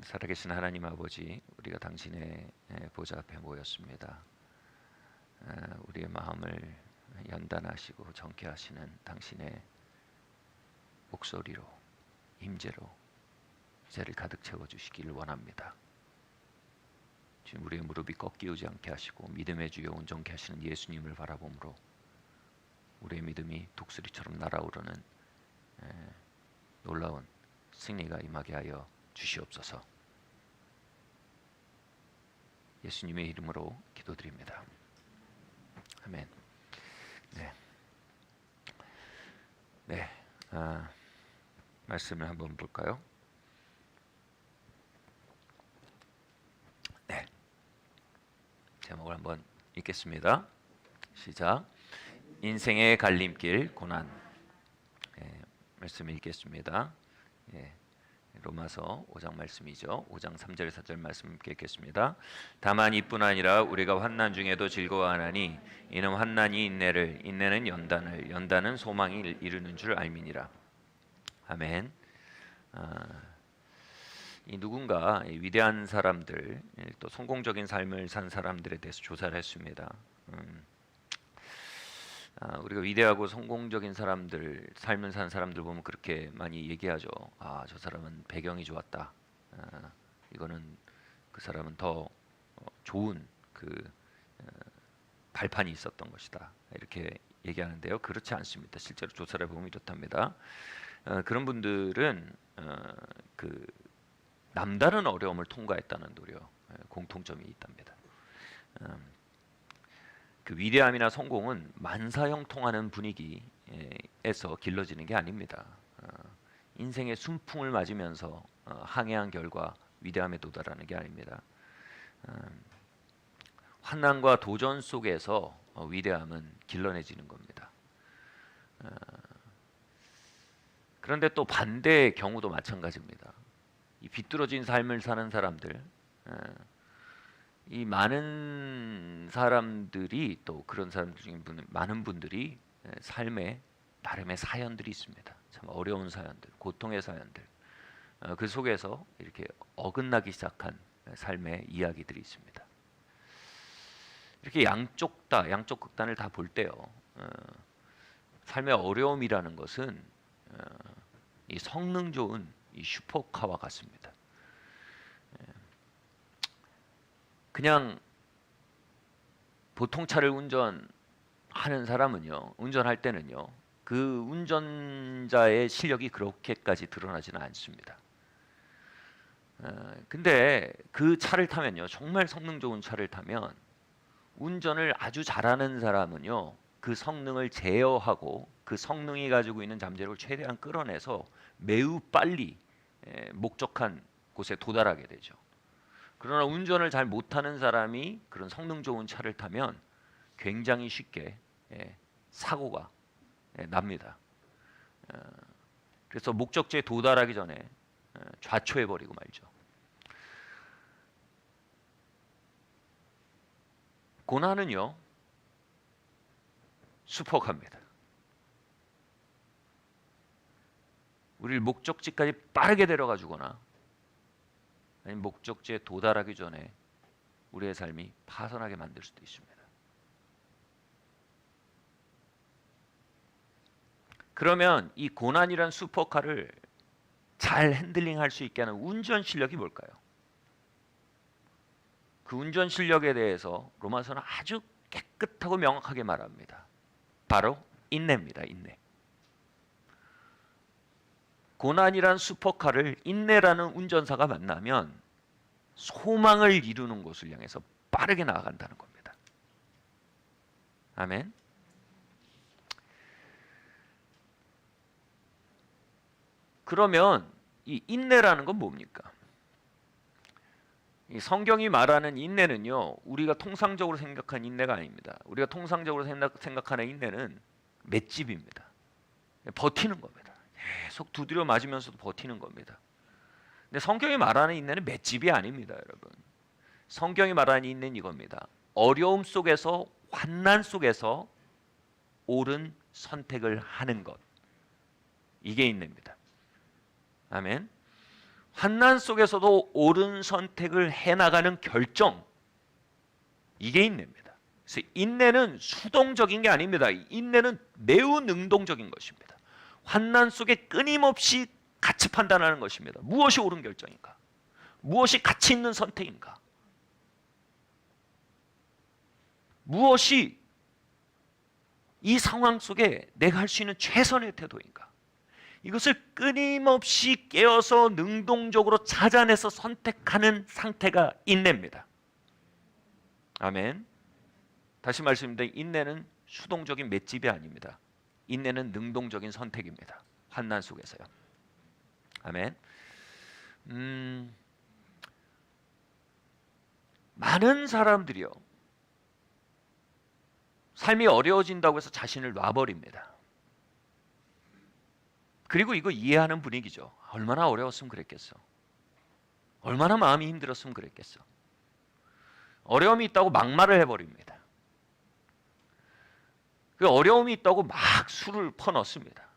살아계신 하나님 아버지, 우리가 당신의 보좌 앞에 모였습니다. 우리의 마음을 연단하시고 정케 하시는 당신의 목소리로, 임재로 이제를 가득 채워주시기를 원합니다. 지금 우리의 무릎이 꺾이지 않게 하시고 믿음의 주여 온전케 하시는 예수님을 바라보므로 우리의 믿음이 독수리처럼 날아오르는 놀라운 승리가 임하게 하여 주시옵소서. 예수님의 이름으로 기도드립니다. 아멘. 말씀을 한번 볼까요? 제목을 한번 읽겠습니다. 시작. 인생의 갈림길 고난. 말씀 읽겠습니다. 로마서 5장 말씀이죠. 5장 3절 4절 말씀 읽겠습니다. 다만 이뿐 아니라 우리가 환난 중에도 즐거워하나니 이는 환난이 인내를, 인내는 연단을, 연단은 소망이 이루는 줄 알미니라. 아멘. 이 누군가 위대한 사람들, 또 성공적인 삶을 산 사람들에 대해서 조사를 했습니다. 우리가 위대하고 성공적인 사람들, 삶을 산 사람들 보면 그렇게 많이 얘기하죠. 저 사람은 배경이 좋았다. 이거는 그 사람은 더 좋은 발판이 있었던 것이다. 이렇게 얘기하는데요. 그렇지 않습니다. 실제로 조사를 보면 이렇답니다. 그런 분들은 남다른 어려움을 통과했다는 노력, 공통점이 있답니다. 그 위대함이나 성공은 만사형통하는 분위기에서 길러지는 게 아닙니다. 인생의 순풍을 맞으면서 항해한 결과 위대함에 도달하는 게 아닙니다. 환난과 도전 속에서 위대함은 길러내지는 겁니다. 그런데 또 반대의 경우도 마찬가지입니다. 이 비뚤어진 삶을 사는 사람들, 이 많은 사람들이, 또 그런 사람들 중에 많은 분들이 삶에 나름의 사연들이 있습니다. 참 어려운 사연들, 고통의 사연들, 그 속에서 이렇게 어긋나기 시작한 삶의 이야기들이 있습니다. 이렇게 양쪽 극단을 다 볼 때요, 삶의 어려움이라는 것은 이 성능 좋은 이 슈퍼카와 같습니다. 그냥 보통 차를 운전하는 사람은요, 운전할 때는요, 그 운전자의 실력이 그렇게까지 드러나지는 않습니다. 근데 그 차를 타면요, 정말 성능 좋은 차를 타면 운전을 아주 잘하는 사람은요, 그 성능을 제어하고 그 성능이 가지고 있는 잠재력을 최대한 끌어내서 매우 빨리 목적한 곳에 도달하게 되죠. 그러나 운전을 잘 못하는 사람이 그런 성능 좋은 차를 타면 굉장히 쉽게 사고가 납니다. 그래서 목적지에 도달하기 전에 좌초해버리고 말죠. 고난은요, 슈퍼카입니다. 우리를 목적지까지 빠르게 데려가 주거나 아니면 목적지에 도달하기 전에 우리의 삶이 파산하게 만들 수도 있습니다. 그러면 이 고난이란 슈퍼카를 잘 핸들링할 수 있게 하는 운전 실력이 뭘까요? 그 운전 실력에 대해서 로마서는 아주 깨끗하고 명확하게 말합니다. 바로 인내입니다. 인내. 고난이란 슈퍼카를 인내라는 운전사가 만나면 소망을 이루는 곳을 향해서 빠르게 나아간다는 겁니다. 아멘. 그러면 이 인내라는 건 뭡니까? 이 성경이 말하는 인내는요, 우리가 통상적으로 생각한 인내가 아닙니다. 우리가 통상적으로 생각하는 인내는 맷집입니다. 버티는 겁니다. 계속 두드려 맞으면서도 버티는 겁니다. 근데 성경이 말하는 인내는 맷집이 아닙니다, 여러분. 성경이 말하는 인내는 이겁니다. 어려움 속에서, 환난 속에서 옳은 선택을 하는 것. 이게 인내입니다. 아멘. 환난 속에서도 옳은 선택을 해나가는 결정, 이게 인내입니다. 그래서 인내는 수동적인 게 아닙니다. 인내는 매우 능동적인 것입니다. 환난 속에 끊임없이 같이 판단하는 것입니다. 무엇이 옳은 결정인가? 무엇이 가치 있는 선택인가? 무엇이 이 상황 속에 내가 할 수 있는 최선의 태도인가? 이것을 끊임없이 깨어서 능동적으로 찾아내서 선택하는 상태가 인내입니다. 아멘. 다시 말씀드립니다. 인내는 수동적인 맷집이 아닙니다. 인내는 능동적인 선택입니다. 환난 속에서요. 아멘. 많은 사람들이요, 삶이 어려워진다고 해서 자신을 놔버립니다. 그리고 이거 이해하는 분위기죠. 얼마나 어려웠으면 그랬겠어. 얼마나 마음이 힘들었으면 그랬겠어. 어려움이 있다고 막말을 해버립니다. 그 어려움이 있다고 막 술을 퍼넣습니다.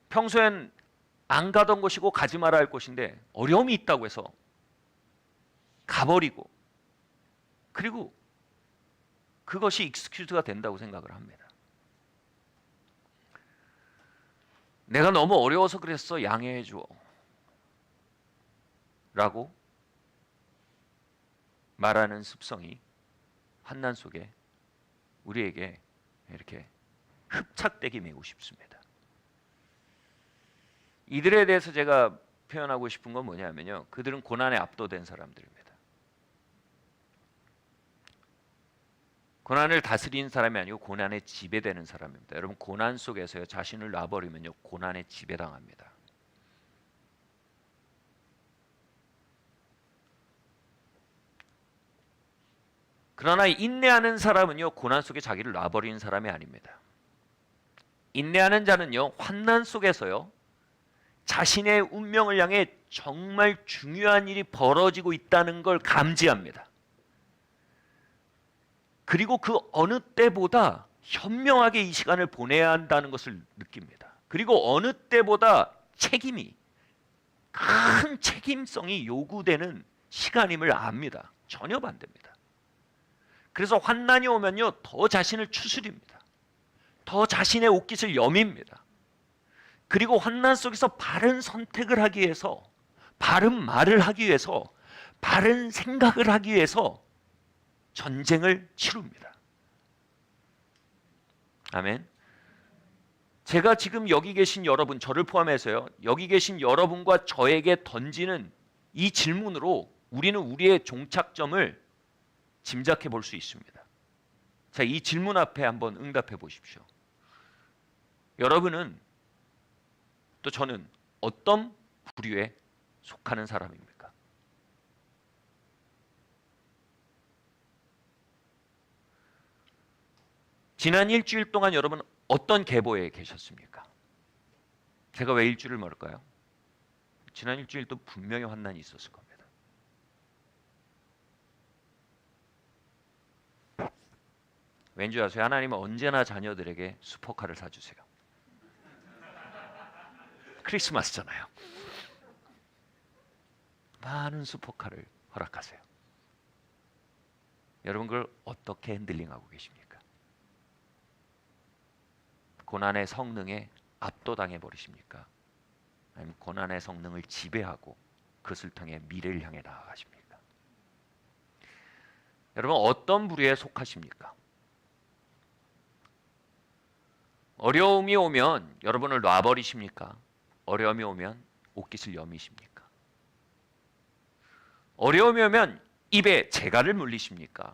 평소엔 안 가던 곳이고 가지 말아야 할 곳인데 어려움이 있다고 해서 가버리고, 그리고 그것이 익스큐즈가 된다고 생각을 합니다. 내가 너무 어려워서 그랬어, 양해해 줘 라고 말하는 습성이 환난 속에 우리에게 이렇게 흡착되기 매우 쉽습니다. 이들에 대해서 제가 표현하고 싶은 건 뭐냐면요, 그들은 고난에 압도된 사람들입니다. 고난을 다스리는 사람이 아니고 고난에 지배되는 사람입니다. 여러분, 고난 속에서요, 자신을 놔버리면요, 고난에 지배당합니다. 그러나 인내하는 사람은요, 고난 속에 자기를 놔버리는 사람이 아닙니다. 인내하는 자는요, 환난 속에서요, 자신의 운명을 향해 정말 중요한 일이 벌어지고 있다는 걸 감지합니다. 그리고 그 어느 때보다 현명하게 이 시간을 보내야 한다는 것을 느낍니다. 그리고 어느 때보다 책임이, 큰 책임성이 요구되는 시간임을 압니다. 전혀 반대입니다. 그래서 환난이 오면요, 더 자신을 추스립니다. 더 자신의 옷깃을 여밉니다. 그리고 환난 속에서 바른 선택을 하기 위해서, 바른 말을 하기 위해서, 바른 생각을 하기 위해서 전쟁을 치릅니다. 아멘. 제가 지금 여기 계신 여러분, 저를 포함해서요, 여기 계신 여러분과 저에게 던지는 이 질문으로 우리는 우리의 종착점을 짐작해 볼 수 있습니다. 자, 이 질문 앞에 한번 응답해 보십시오. 여러분은, 또 저는 어떤 부류에 속하는 사람입니까? 지난 일주일 동안 여러분 어떤 계보에 계셨습니까? 제가 왜 일주일을 멀을까요? 지난 일주일도 분명히 환난이 있었을 겁니다. 왠지 아세요? 하나님은 언제나 자녀들에게 슈퍼카를 사주세요. 크리스마스잖아요. 많은 슈퍼카를 허락하세요. 여러분, 그걸 어떻게 핸들링하고 계십니까? 고난의 성능에 압도당해 버리십니까? 아니면 고난의 성능을 지배하고 그것을 통해 미래를 향해 나아가십니까? 여러분, 어떤 부류에 속하십니까? 어려움이 오면 여러분을 놔버리십니까? 어려움이 오면 옷깃을 여미십니까? 어려움이 오면 입에 재갈을 물리십니까?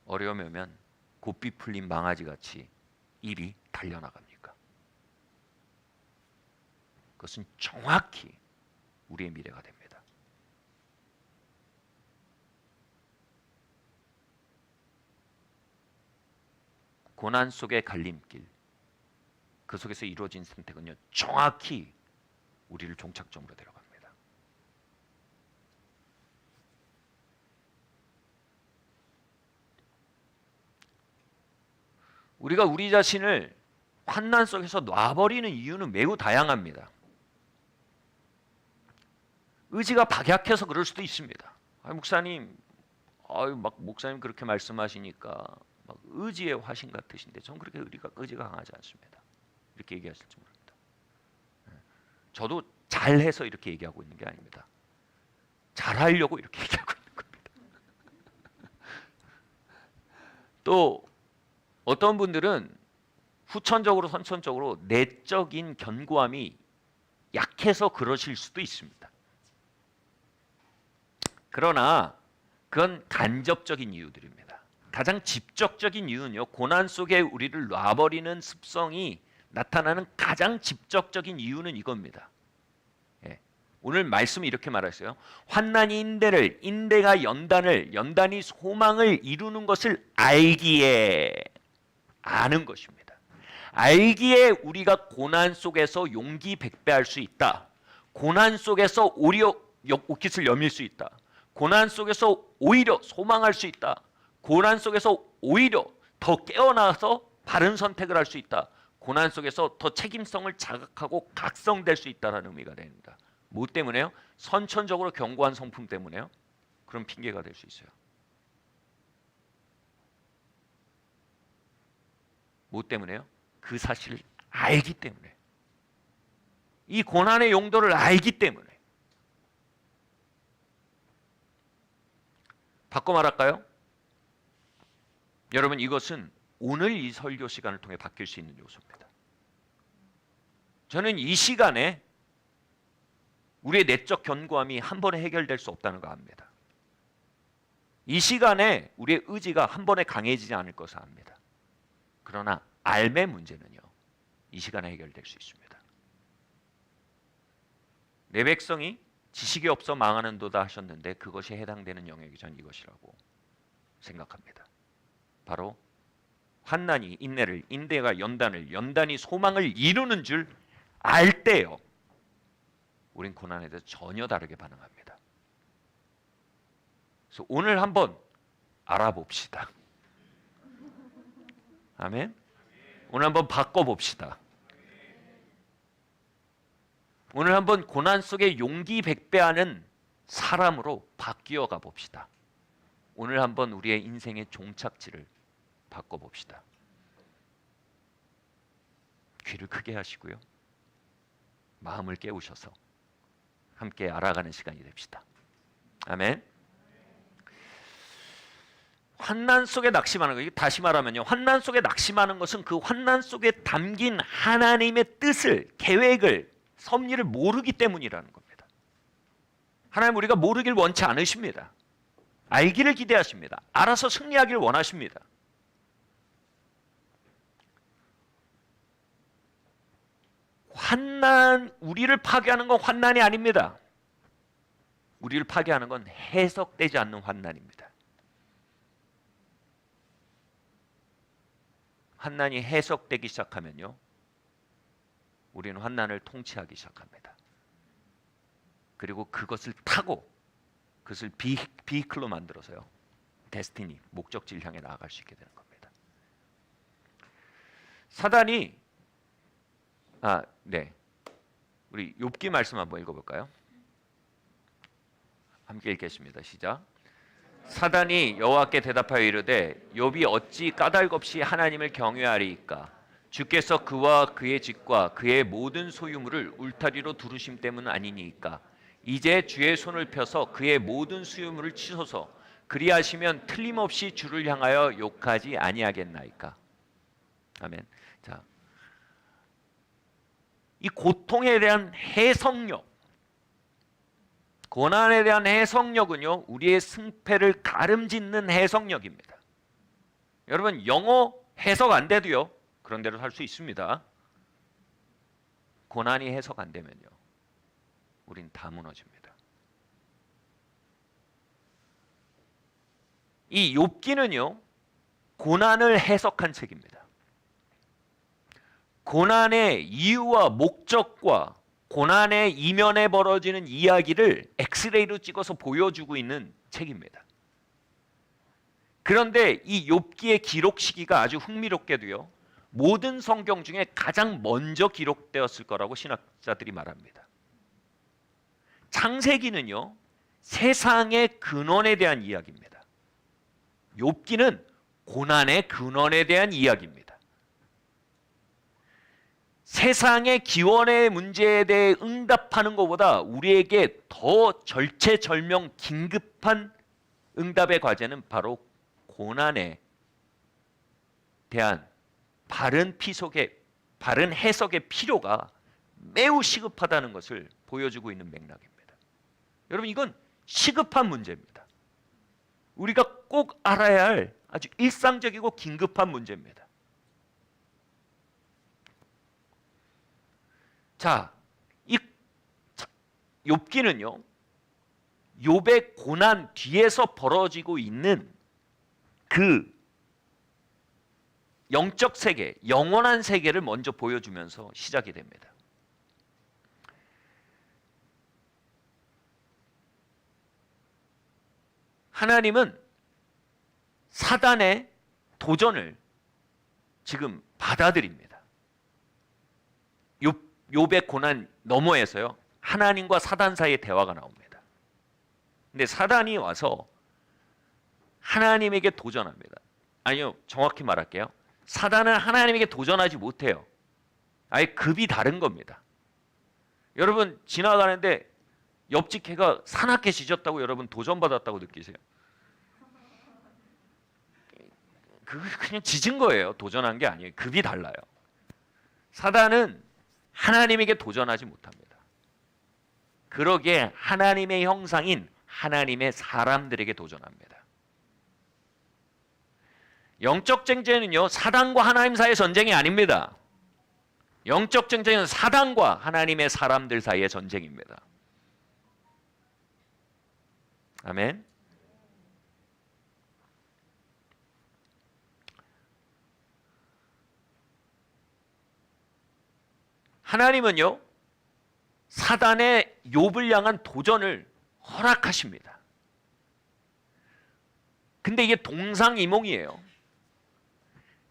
어려움이 오면 곱비 풀린 망아지같이 입이 달려나갑니까? 그것은 정확히 우리의 미래가 됩니다. 고난 속의 갈림길, 그 속에서 이루어진 선택은요, 정확히 우리를 종착점으로 데려갑니다. 우리가 우리 자신을 환난 속에서 놔버리는 이유는 매우 다양합니다. 의지가 박약해서 그럴 수도 있습니다. 목사님, 막 목사님 그렇게 말씀하시니까 막 의지의 화신 같으신데 전 그렇게 의지가 강하지 않습니다. 이렇게 얘기하실지 모릅니다. 저도 잘해서 이렇게 얘기하고 있는 게 아닙니다. 잘하려고 이렇게 얘기하고 있는 겁니다. 또 어떤 분들은 후천적으로 선천적으로 내적인 견고함이 약해서 그러실 수도 있습니다. 그러나 그건 간접적인 이유들입니다. 가장 직접적인 이유는요, 고난 속에 우리를 놔버리는 습성이 나타나는 가장 직접적인 이유는 이겁니다. 오늘 말씀이 이렇게 말했어요. 환난이 인대를, 인대가 연단을, 연단이 소망을 이루는 것을 알기에, 아는 것입니다. 알기에 우리가 고난 속에서 용기 백배할 수 있다. 고난 속에서 오히려 옷깃을 여밀 수 있다. 고난 속에서 오히려 소망할 수 있다. 고난 속에서 오히려 더 깨어나서 바른 선택을 할 수 있다. 고난 속에서 더 책임성을 자각하고 각성될 수 있다는 의미가 됩니다. 뭐 때문에요? 선천적으로 견고한 성품 때문에요? 그런 핑계가 될 수 있어요. 뭐 때문에요? 그 사실을 알기 때문에. 이 고난의 용도를 알기 때문에. 바꿔 말할까요? 여러분, 이것은 오늘 이 설교 시간을 통해 바뀔 수 있는 요소입니다. 저는 이 시간에 우리의 내적 견고함이 한 번에 해결될 수 없다는 거 압니다. 이 시간에 우리의 의지가 한 번에 강해지지 않을 것을 압니다. 그러나 삶의 문제는요, 이 시간에 해결될 수 있습니다. 내 백성이 지식이 없어 망하는도다 하셨는데 그것이 해당되는 영역이 전 이것이라고 생각합니다. 바로 환난이 인내를, 인내가 연단을, 연단이 소망을 이루는 줄 알 때요, 우린 고난에 대해서 전혀 다르게 반응합니다. 그래서 오늘 한번 알아봅시다. 아멘. 오늘 한번 바꿔봅시다. 오늘 한번 고난 속에 용기 백배하는 사람으로 바뀌어 가봅시다. 오늘 한번 우리의 인생의 종착지를 바꿔봅시다. 귀를 크게 하시고요, 마음을 깨우셔서 함께 알아가는 시간이 됩시다. 아멘. 환난 속에 낙심하는 거, 다시 말하면요, 환난 속에 낙심하는 것은 그 환난 속에 담긴 하나님의 뜻을, 계획을, 섭리를 모르기 때문이라는 겁니다. 하나님 우리가 모르길 원치 않으십니다. 알기를 기대하십니다. 알아서 승리하기를 원하십니다. 환난, 우리를 파괴하는 건 환난이 아닙니다. 우리를 파괴하는 건 해석되지 않는 환난입니다. 환난이 해석되기 시작하면요, 우리는 환난을 통치하기 시작합니다. 그리고 그것을 타고 그것을 비클로 만들어서요, 데스티니, 목적지를 향해 나아갈 수 있게 되는 겁니다. 사단이 우리 욥기 말씀 한번 읽어볼까요? 함께 읽겠습니다. 시작. 사단이 여호와께 대답하여 이르되 욥이 어찌 까닭없이 하나님을 경외하리이까? 주께서 그와 그의 집과 그의 모든 소유물을 울타리로 두르심 때문 아니니이까? 이제 주의 손을 펴서 그의 모든 소유물을 치소서. 그리하시면 틀림없이 주를 향하여 욕하지 아니하겠나이까? 아멘. 자, 이 고통에 대한 해석력, 고난에 대한 해석력은요, 우리의 승패를 가름짓는 해석력입니다. 여러분, 영어 해석 안 돼도요, 그런 대로 살 수 있습니다. 고난이 해석 안 되면요, 우린 다 무너집니다. 이 욥기는요, 고난을 해석한 책입니다. 고난의 이유와 목적과 고난의 이면에 벌어지는 이야기를 엑스레이로 찍어서 보여주고 있는 책입니다. 그런데 이 욥기의 기록 시기가 아주 흥미롭게도요, 모든 성경 중에 가장 먼저 기록되었을 거라고 신학자들이 말합니다. 창세기는요, 세상의 근원에 대한 이야기입니다. 욥기는 고난의 근원에 대한 이야기입니다. 세상의 기원의 문제에 대해 응답하는 것보다 우리에게 더 절체절명 긴급한 응답의 과제는 바로 고난에 대한 바른 해석의 필요가 매우 시급하다는 것을 보여주고 있는 맥락입니다. 여러분, 이건 시급한 문제입니다. 우리가 꼭 알아야 할 아주 일상적이고 긴급한 문제입니다. 자, 이 욥기는요, 욥의 고난 뒤에서 벌어지고 있는 그 영적 세계, 영원한 세계를 먼저 보여주면서 시작이 됩니다. 하나님은 사단의 도전을 지금 받아들입니다. 욥의 고난 너머에서요, 하나님과 사단 사이의 대화가 나옵니다. 근데 사단이 와서 하나님에게 도전합니다. 아니요, 정확히 말할게요. 사단은 하나님에게 도전하지 못해요. 아예 급이 다른 겁니다. 여러분, 지나가는데 옆집 개가 사납게 짖었다고 여러분 도전받았다고 느끼세요? 그냥 짖은 거예요. 도전한 게 아니에요. 급이 달라요. 사단은 하나님에게 도전하지 못합니다. 그러기에 하나님의 형상인 하나님의 사람들에게 도전합니다. 영적 전쟁은요, 사단과 하나님 사이의 전쟁이 아닙니다. 영적 전쟁은 사단과 하나님의 사람들 사이의 전쟁입니다. 아멘. 하나님은요, 사단의 욥을 향한 도전을 허락하십니다. 근데 이게 동상이몽이에요.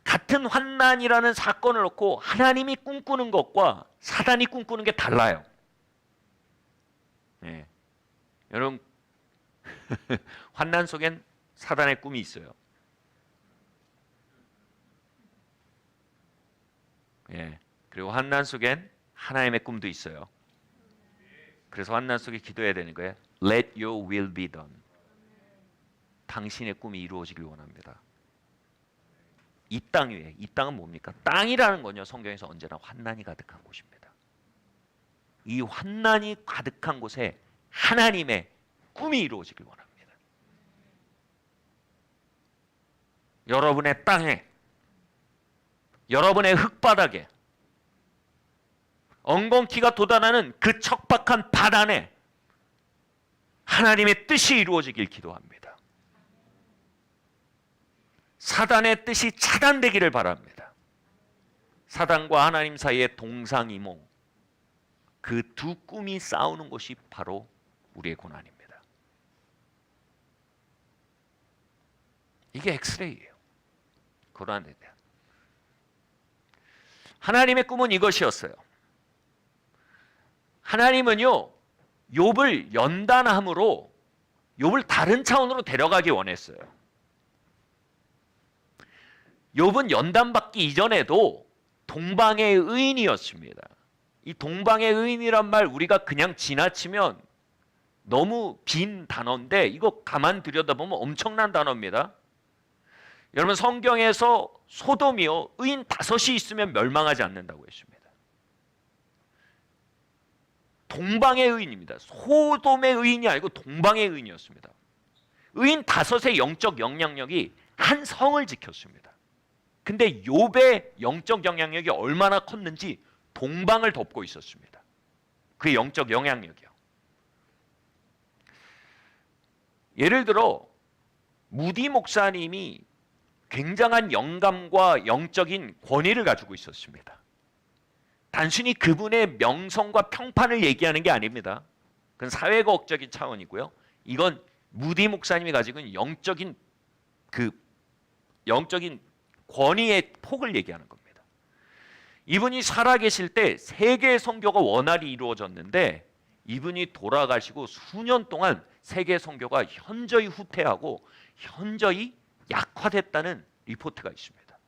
같은 환난이라는 사건을 놓고 하나님이 꿈꾸는 것과 사단이 꿈꾸는 게 달라요. 네. 여러분, 환난 속엔 사단의 꿈이 있어요. 예. 그리고 환난 속엔 하나님의 꿈도 있어요. 그래서 환난 속에 기도해야 되는 거예요. Let your will be done. 당신의 꿈이 이루어지길 원합니다. 이 땅 위에, 이 땅은 뭡니까? 땅이라는 건요, 성경에서 언제나 환난이 가득한 곳입니다. 이 환난이 가득한 곳에 하나님의 꿈이 이루어지길 원합니다. 여러분의 땅에, 여러분의 흙바닥에, 엉겅퀴가 돋아나는 그 척박한 바다에 하나님의 뜻이 이루어지길 기도합니다. 사단의 뜻이 차단되기를 바랍니다. 사단과 하나님 사이의 동상이몽, 그 두 꿈이 싸우는 것이 바로 우리의 고난입니다. 이게 엑스레이예요. 고난에 대한. 하나님의 꿈은 이것이었어요. 하나님은요, 욥을 연단함으로 욥을 다른 차원으로 데려가기 원했어요. 욥은 연단받기 이전에도 동방의 의인이었습니다. 이 동방의 의인이란 말 우리가 그냥 지나치면 너무 빈 단어인데 이거 가만 들여다보면 엄청난 단어입니다. 여러분, 성경에서 소돔이요, 의인 5이 있으면 멸망하지 않는다고 했습니다. 동방의 의인입니다. 소돔의 의인이 아니고 동방의 의인이었습니다. 의인 5의 영적 영향력이 한 성을 지켰습니다. 근데 욥의 영적 영향력이 얼마나 컸는지 동방을 덮고 있었습니다. 그의 영적 영향력이요. 예를 들어 무디 목사님이 굉장한 영감과 영적인 권위를 가지고 있었습니다. 단순히 그분의 명성과 평판을 얘기하는 게 아닙니다. 그건 사회과학적인 차원이고요. 이건 무디 목사님이 가지고 있는 영적인 권위의 폭을 얘기하는 겁니다. 이분이 살아계실 때 3개의 선교가 원활히 이루어졌는데 이분이 돌아가시고 수년 동안 세계 선교가 현저히 후퇴하고 현저히 약화됐다는 리포트가 있습니다.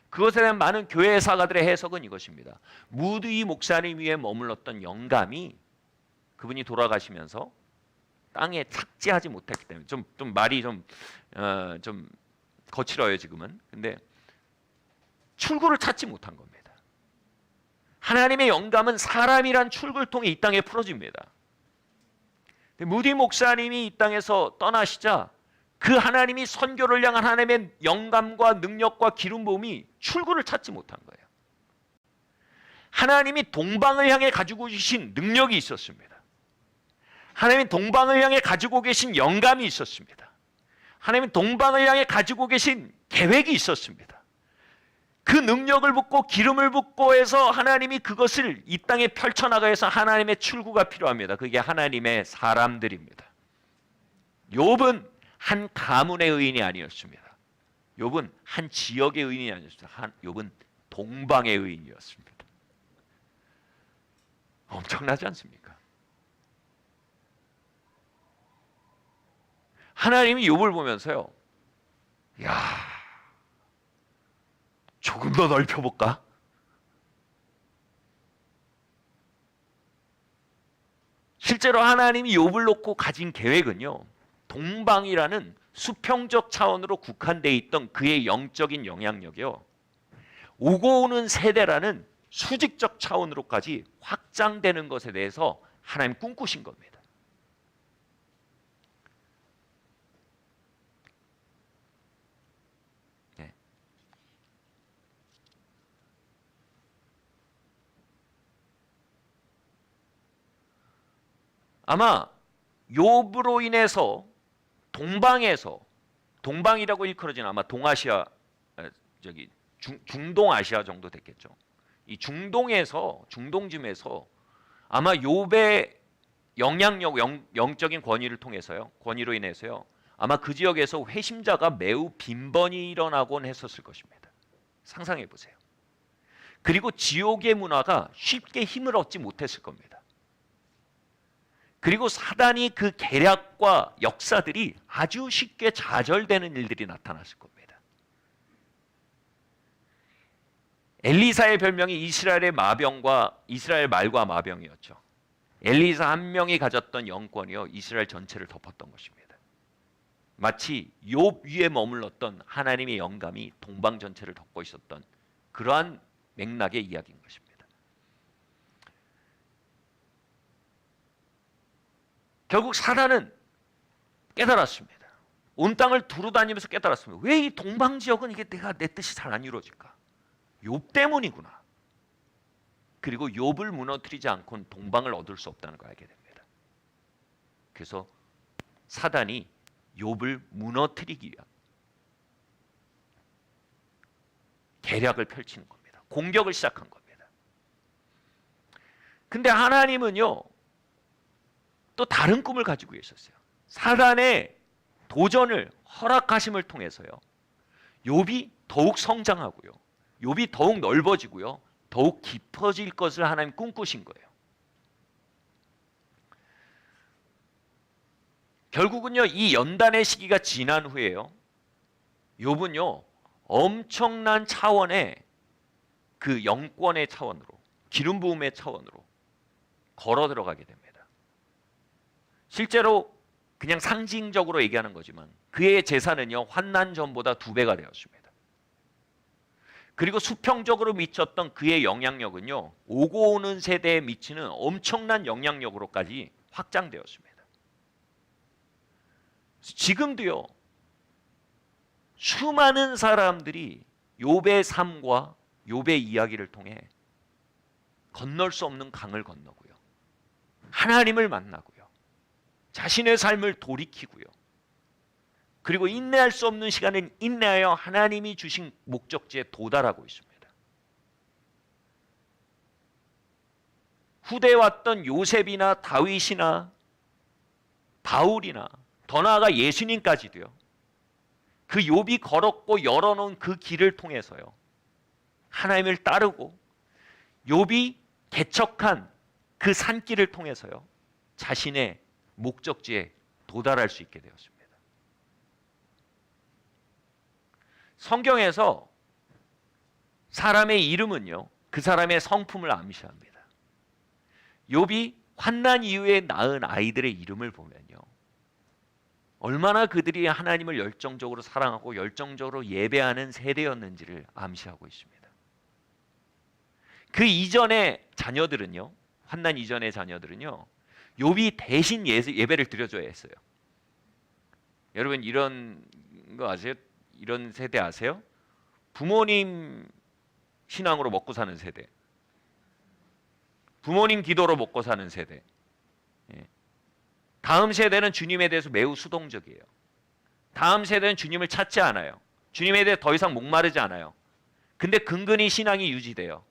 그것에 대한 많은 교회 사가들의 해석은 이것입니다. 무드위 목사님 위에 머물렀던 영감이 그분이 돌아가시면서 땅에 착지하지 못했기 때문에 좀 말이 좀 거칠어요 지금은. 근데 출구를 찾지 못한 겁니다. 하나님의 영감은 사람이란 출구를 통해 이 땅에 풀어집니다. 무디 목사님이 이 땅에서 떠나시자 그 하나님이 선교를 향한 하나님의 영감과 능력과 기름 부음이 출구를 찾지 못한 거예요. 하나님이 동방을 향해 가지고 계신 능력이 있었습니다. 하나님이 동방을 향해 가지고 계신 영감이 있었습니다. 하나님이 동방을 향해 가지고 계신 계획이 있었습니다. 그 능력을 붓고 기름을 붓고 해서 하나님이 그것을 이 땅에 펼쳐나가야 해서 하나님의 출구가 필요합니다. 그게 하나님의 사람들입니다. 욥은 한 가문의 의인이 아니었습니다. 욥은 한 지역의 의인이 아니었습니다. 욥은 동방의 의인이었습니다. 엄청나지 않습니까? 하나님이 욥을 보면서요, 야, 조금 더 넓혀볼까? 실제로 하나님이 욥을 놓고 가진 계획은요, 동방이라는 수평적 차원으로 국한되어 있던 그의 영적인 영향력이요, 오고 오는 세대라는 수직적 차원으로까지 확장되는 것에 대해서 하나님 꿈꾸신 겁니다. 네. 아마 욥으로 인해서 동방이라고 일컬어지는 아마 동아시아, 중동아시아 정도 됐겠죠. 이 중동쯤에서 아마 욥의 영향력, 영적인 권위로 인해서요, 아마 그 지역에서 회심자가 매우 빈번히 일어나곤 했었을 것입니다. 상상해 보세요. 그리고 지옥의 문화가 쉽게 힘을 얻지 못했을 겁니다. 그리고 사단이 그 계략과 역사들이 아주 쉽게 좌절되는 일들이 나타났을 겁니다. 엘리사의 별명이 이스라엘 말과 마병이었죠. 엘리사 한 명이 가졌던 영권이요, 이스라엘 전체를 덮었던 것입니다. 마치 욥 위에 머물렀던 하나님의 영감이 동방 전체를 덮고 있었던 그러한 맥락의 이야기인 것입니다. 결국 사단은 깨달았습니다. 온 땅을 두루다니면서 깨달았습니다. 왜 이 동방 지역은 이게 내 뜻이 잘 안 이루어질까? 욥 때문이구나. 그리고 욥을 무너뜨리지 않고는 동방을 얻을 수 없다는 걸 알게 됩니다. 그래서 사단이 욥을 무너뜨리기 위한 계략을 펼치는 겁니다. 공격을 시작한 겁니다. 근데 하나님은요, 또 다른 꿈을 가지고 계셨어요. 사단의 도전을 허락하심을 통해서요, 욥이 더욱 성장하고요, 욥이 더욱 넓어지고요, 더욱 깊어질 것을 하나님 꿈꾸신 거예요. 결국은요, 이 연단의 시기가 지난 후에요, 욥은요 엄청난 차원의 그 영권의 차원으로, 기름 부음의 차원으로 걸어 들어가게 됩니다. 실제로 그냥 상징적으로 얘기하는 거지만 그의 재산은요, 환난 전보다 2배가 되었습니다. 그리고 수평적으로 미쳤던 그의 영향력은요, 오고 오는 세대에 미치는 엄청난 영향력으로까지 확장되었습니다. 지금도요, 수많은 사람들이 욥의 삶과 욥의 이야기를 통해 건널 수 없는 강을 건너고요, 하나님을 만나고요, 자신의 삶을 돌이키고요, 그리고 인내할 수 없는 시간은 인내하여 하나님이 주신 목적지에 도달하고 있습니다. 후대에 왔던 요셉이나 다윗이나 바울이나 더 나아가 예수님까지도요, 그 욥이 걸었고 열어놓은 그 길을 통해서요, 하나님을 따르고 욥이 개척한 그 산길을 통해서요, 자신의 목적지에 도달할 수 있게 되었습니다. 성경에서 사람의 이름은요, 그 사람의 성품을 암시합니다. 욥이 환난 이후에 낳은 아이들의 이름을 보면요, 얼마나 그들이 하나님을 열정적으로 사랑하고 열정적으로 예배하는 세대였는지를 암시하고 있습니다. 그 이전의 자녀들은요, 환난 이전의 자녀들은요, 욥이 대신 예배를 드려줘야 했어요. 여러분 이런 거 아세요? 이런 세대 아세요? 부모님 신앙으로 먹고 사는 세대, 부모님 기도로 먹고 사는 세대. 다음 세대는 주님에 대해서 매우 수동적이에요. 다음 세대는 주님을 찾지 않아요. 주님에 대해 더 이상 목마르지 않아요. 근데 근근히 신앙이 유지돼요.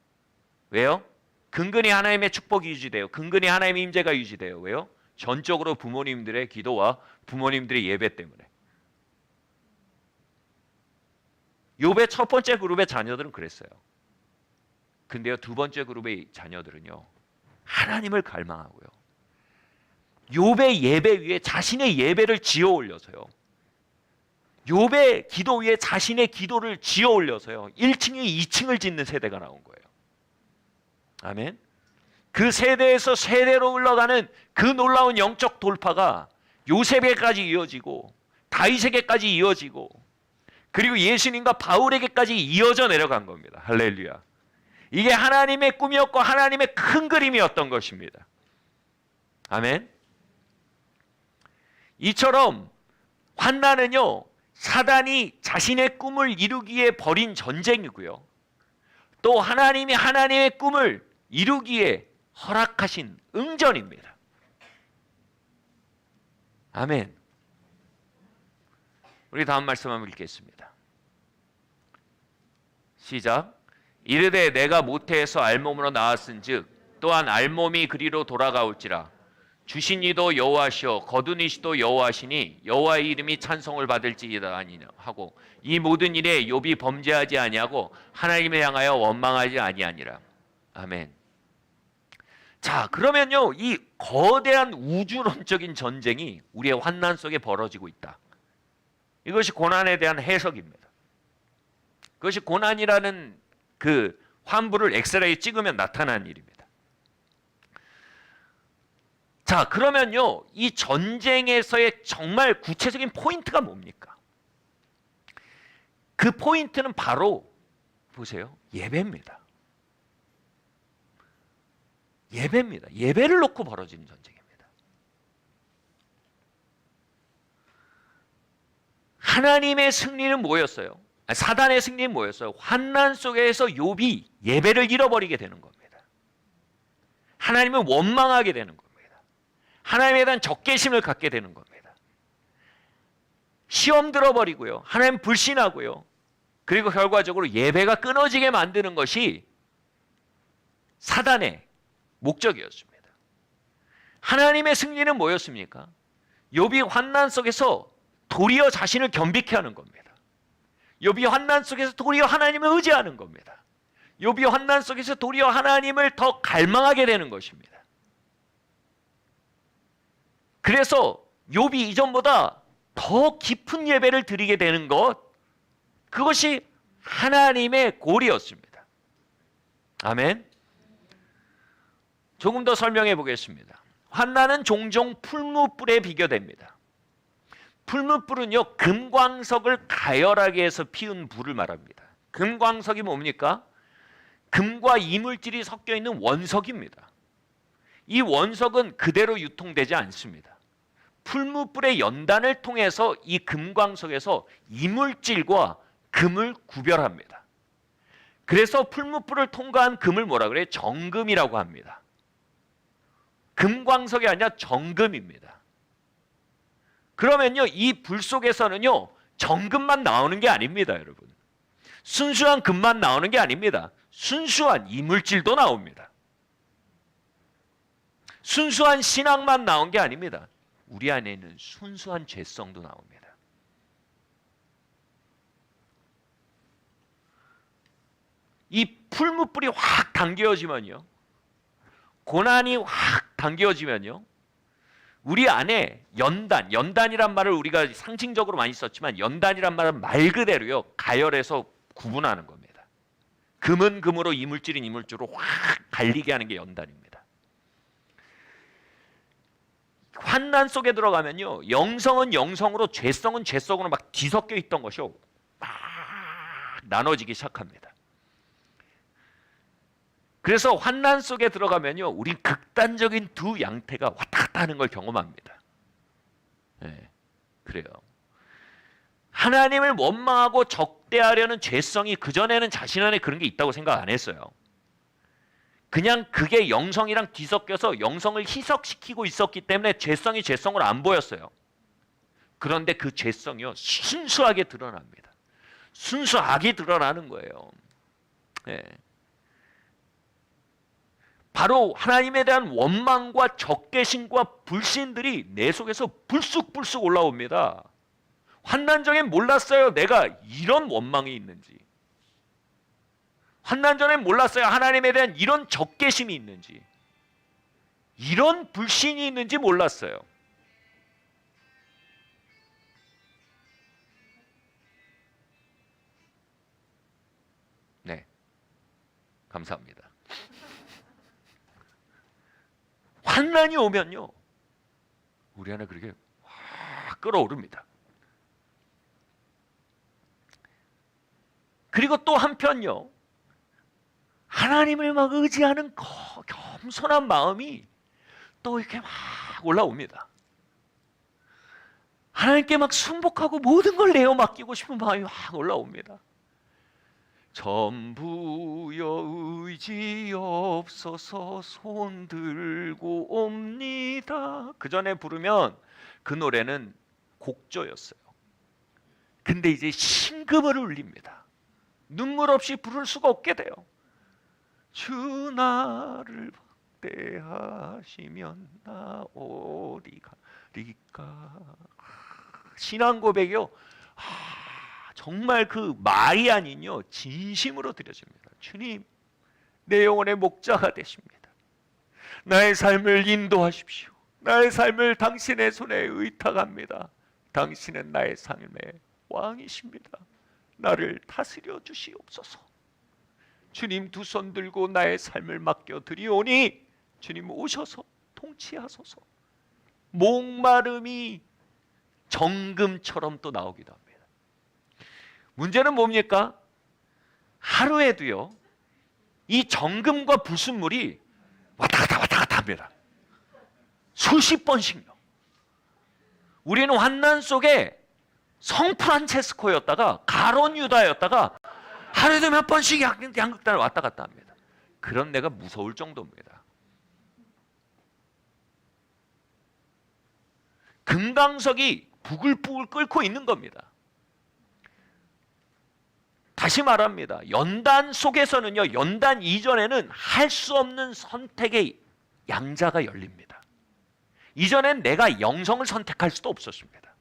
왜요? 근근히 하나님의 축복이 유지돼요. 근근히 하나님의 임재가 유지돼요. 왜요? 전적으로 부모님들의 기도와 부모님들의 예배 때문에. 욥의 첫 번째 그룹의 자녀들은 그랬어요. 근데요, 두 번째 그룹의 자녀들은요, 하나님을 갈망하고요, 욥의 예배 위에 자신의 예배를 지어 올려서요, 욥의 기도 위에 자신의 기도를 지어 올려서요, 1층에 2층을 짓는 세대가 나온 거예요. 아멘. 그 세대에서 세대로 흘러가는 그 놀라운 영적 돌파가 요셉에게까지 이어지고 다윗에게까지 이어지고 그리고 예수님과 바울에게까지 이어져 내려간 겁니다. 할렐루야. 이게 하나님의 꿈이었고 하나님의 큰 그림이었던 것입니다. 아멘. 이처럼 환난은요, 사단이 자신의 꿈을 이루기에 벌인 전쟁이고요, 또 하나님이 하나님의 꿈을 이루기에 허락하신 응전입니다. 아멘. 우리 다음 말씀 한번 읽겠습니다. 시작. 이르되 내가 모태에서 알몸으로 나왔은즉 또한 알몸이 그리로 돌아가올지라. 주신 이도 여호와시오 거둔 이시도 여호와시니 여호와의 이름이 찬송을 받을지이다 아니냐 하고 이 모든 일에 욥이 범죄하지 아니하고 하나님을 향하여 원망하지 아니하니라. 아멘. 자, 그러면요, 이 거대한 우주론적인 전쟁이 우리의 환난 속에 벌어지고 있다. 이것이 고난에 대한 해석입니다. 그것이 고난이라는 그 환부를 엑스레이 찍으면 나타난 일입니다. 자, 그러면요, 이 전쟁에서의 정말 구체적인 포인트가 뭡니까? 그 포인트는 바로 보세요, 예배입니다. 예배입니다. 예배를 놓고 벌어지는 전쟁입니다. 하나님의 승리는 뭐였어요? 사단의 승리는 뭐였어요? 환난 속에서 욥이 예배를 잃어버리게 되는 겁니다. 하나님을 원망하게 되는 겁니다. 하나님에 대한 적개심을 갖게 되는 겁니다. 시험 들어버리고요, 하나님 불신하고요, 그리고 결과적으로 예배가 끊어지게 만드는 것이 사단의 목적이었습니다. 하나님의 승리는 뭐였습니까? 욥이 환난 속에서 도리어 자신을 겸비케 하는 겁니다. 욥이 환난 속에서 도리어 하나님을 의지하는 겁니다. 욥이 환난 속에서 도리어 하나님을 더 갈망하게 되는 것입니다. 그래서 욥이 이전보다 더 깊은 예배를 드리게 되는 것, 그것이 하나님의 골이었습니다. 아멘. 조금 더 설명해 보겠습니다. 환난은 종종 풀무불에 비교됩니다. 풀무불은요, 금광석을 가열하게 해서 피운 불을 말합니다. 금광석이 뭡니까? 금과 이물질이 섞여 있는 원석입니다. 이 원석은 그대로 유통되지 않습니다. 풀무불의 연단을 통해서 이 금광석에서 이물질과 금을 구별합니다. 그래서 풀무불을 통과한 금을 뭐라 그래요? 정금이라고 합니다. 금광석이 아니라 정금입니다. 그러면요, 이 불 속에서는요, 정금만 나오는 게 아닙니다, 여러분. 순수한 금만 나오는 게 아닙니다. 순수한 이물질도 나옵니다. 순수한 신앙만 나온 게 아닙니다. 우리 안에 있는 순수한 죄성도 나옵니다. 이 풀무불이 확 당겨지면요, 고난이 확 당겨지면요, 우리 안에 연단이란 말을 우리가 상징적으로 많이 썼지만 연단이란 말은 말 그대로요. 가열해서 구분하는 겁니다. 금은 금으로 이물질은 이물질로 확 갈리게 하는 게 연단입니다. 환난 속에 들어가면요. 영성은 영성으로 죄성은 죄성으로 막 뒤섞여 있던 것이요. 막 나눠지기 시작합니다. 그래서 환난 속에 들어가면요. 우리 극단적인 두 양태가 왔다 갔다 하는 걸 경험합니다. 네, 그래요. 하나님을 원망하고 적대하려는 죄성이 그전에는 자신 안에 그런 게 있다고 생각 안 했어요. 그냥 그게 영성이랑 뒤섞여서 영성을 희석시키고 있었기 때문에 죄성이 죄성으로 안 보였어요. 그런데 그 죄성이요. 순수하게 드러납니다. 순수하게 드러나는 거예요. 네. 바로 하나님에 대한 원망과 적개심과 불신들이 내 속에서 불쑥불쑥 올라옵니다. 환난 전엔 몰랐어요. 내가 이런 원망이 있는지. 환난 전엔 몰랐어요. 하나님에 대한 이런 적개심이 있는지. 이런 불신이 있는지 몰랐어요. 네, 감사합니다. 환난이 오면요. 우리 안에 그렇게 확 끌어오릅니다. 그리고 또 한편요. 하나님을 막 의지하는 겸손한 마음이 또 이렇게 막 올라옵니다. 하나님께 막 순복하고 모든 걸 내어 맡기고 싶은 마음이 막 올라옵니다. 전부여 의지없어서 손들고 옵니다. 그 전에 부르면 그 노래는 곡조였어요. 근데 이제 신금을 울립니다. 눈물 없이 부를 수가 없게 돼요. 주 나를 박대하시면 나 어디 가리까. 신앙 고백이요. 정말 그 말이 아닌요 진심으로 드려집니다. 주님, 내 영혼의 목자가 되십니다. 나의 삶을 인도하십시오. 나의 삶을 당신의 손에 의탁합니다. 당신은 나의 삶의 왕이십니다. 나를 다스려 주시옵소서. 주님, 두 손 들고 나의 삶을 맡겨드리오니 주님 오셔서 통치하소서. 목마름이 정금처럼 또 나오기도 합니다. 문제는 뭡니까? 하루에도요 이 정금과 불순물이 왔다 갔다 합니다. 수십 번씩요. 우리는 환난 속에 성 프란체스코였다가 가론 유다였다가 하루에도 몇 번씩 양극단을 왔다 갔다 합니다. 그런 내가 무서울 정도입니다. 금강석이 부글부글 끓고 있는 겁니다. 다시 말합니다. 연단 속에서는요, 연단 이전에는 할 수 없는 선택의 양자가 열립니다. 이전엔 내가 영성을 선택할 수도 없었습니다.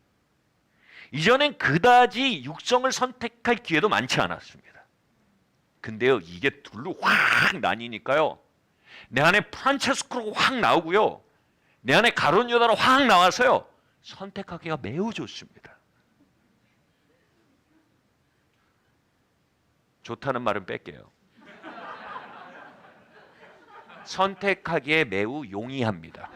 이전엔 그다지 육성을 선택할 기회도 많지 않았습니다. 근데요, 이게 둘로 확 나뉘니까요, 내 안에 프란체스코로 확 나오고요, 내 안에 가론 유다로 확 나와서요, 선택하기가 매우 좋습니다. 좋다는 말은 뺄게요. 선택하기에 매우 용이합니다.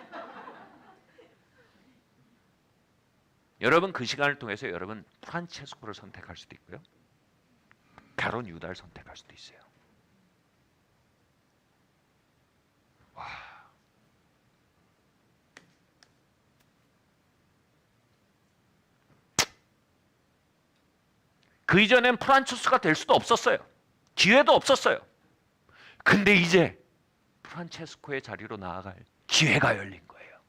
여러분 그 시간을 통해서 여러분 프란체스코를 선택할 수도 있고요, 가론 유다를 선택할 수도 있어요. 와. 그 이전엔 프란체스코가 될 수도 없었어요. 기회도 없었어요. 근데 이제 프란체스코의 자리로 나아갈 기회가 열린 거예요.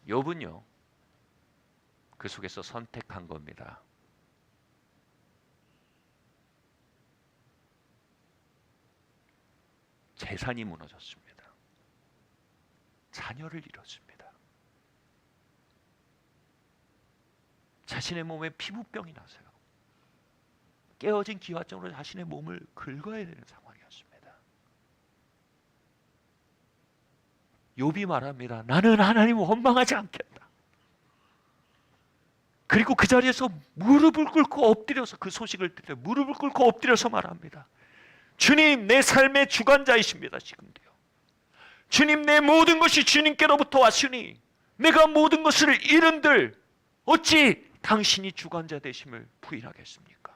욥은요, 그 속에서 선택한 겁니다. 재산이 무너졌습니다. 자녀를 잃었습니다. 자신의 몸에 피부병이 나서요. 깨어진 기화증으로 자신의 몸을 긁어야 되는 상황이었습니다. 욥이 말합니다. 나는 하나님을 원망하지 않겠다. 그리고 그 자리에서 무릎을 꿇고 엎드려서 그 소식을 듣고 무릎을 꿇고 엎드려서 말합니다. 주님, 내 삶의 주관자이십니다. 지금도요. 주님, 내 모든 것이 주님께로부터 왔으니 내가 모든 것을 잃은들 어찌 당신이 주관자 되심을 부인하겠습니까?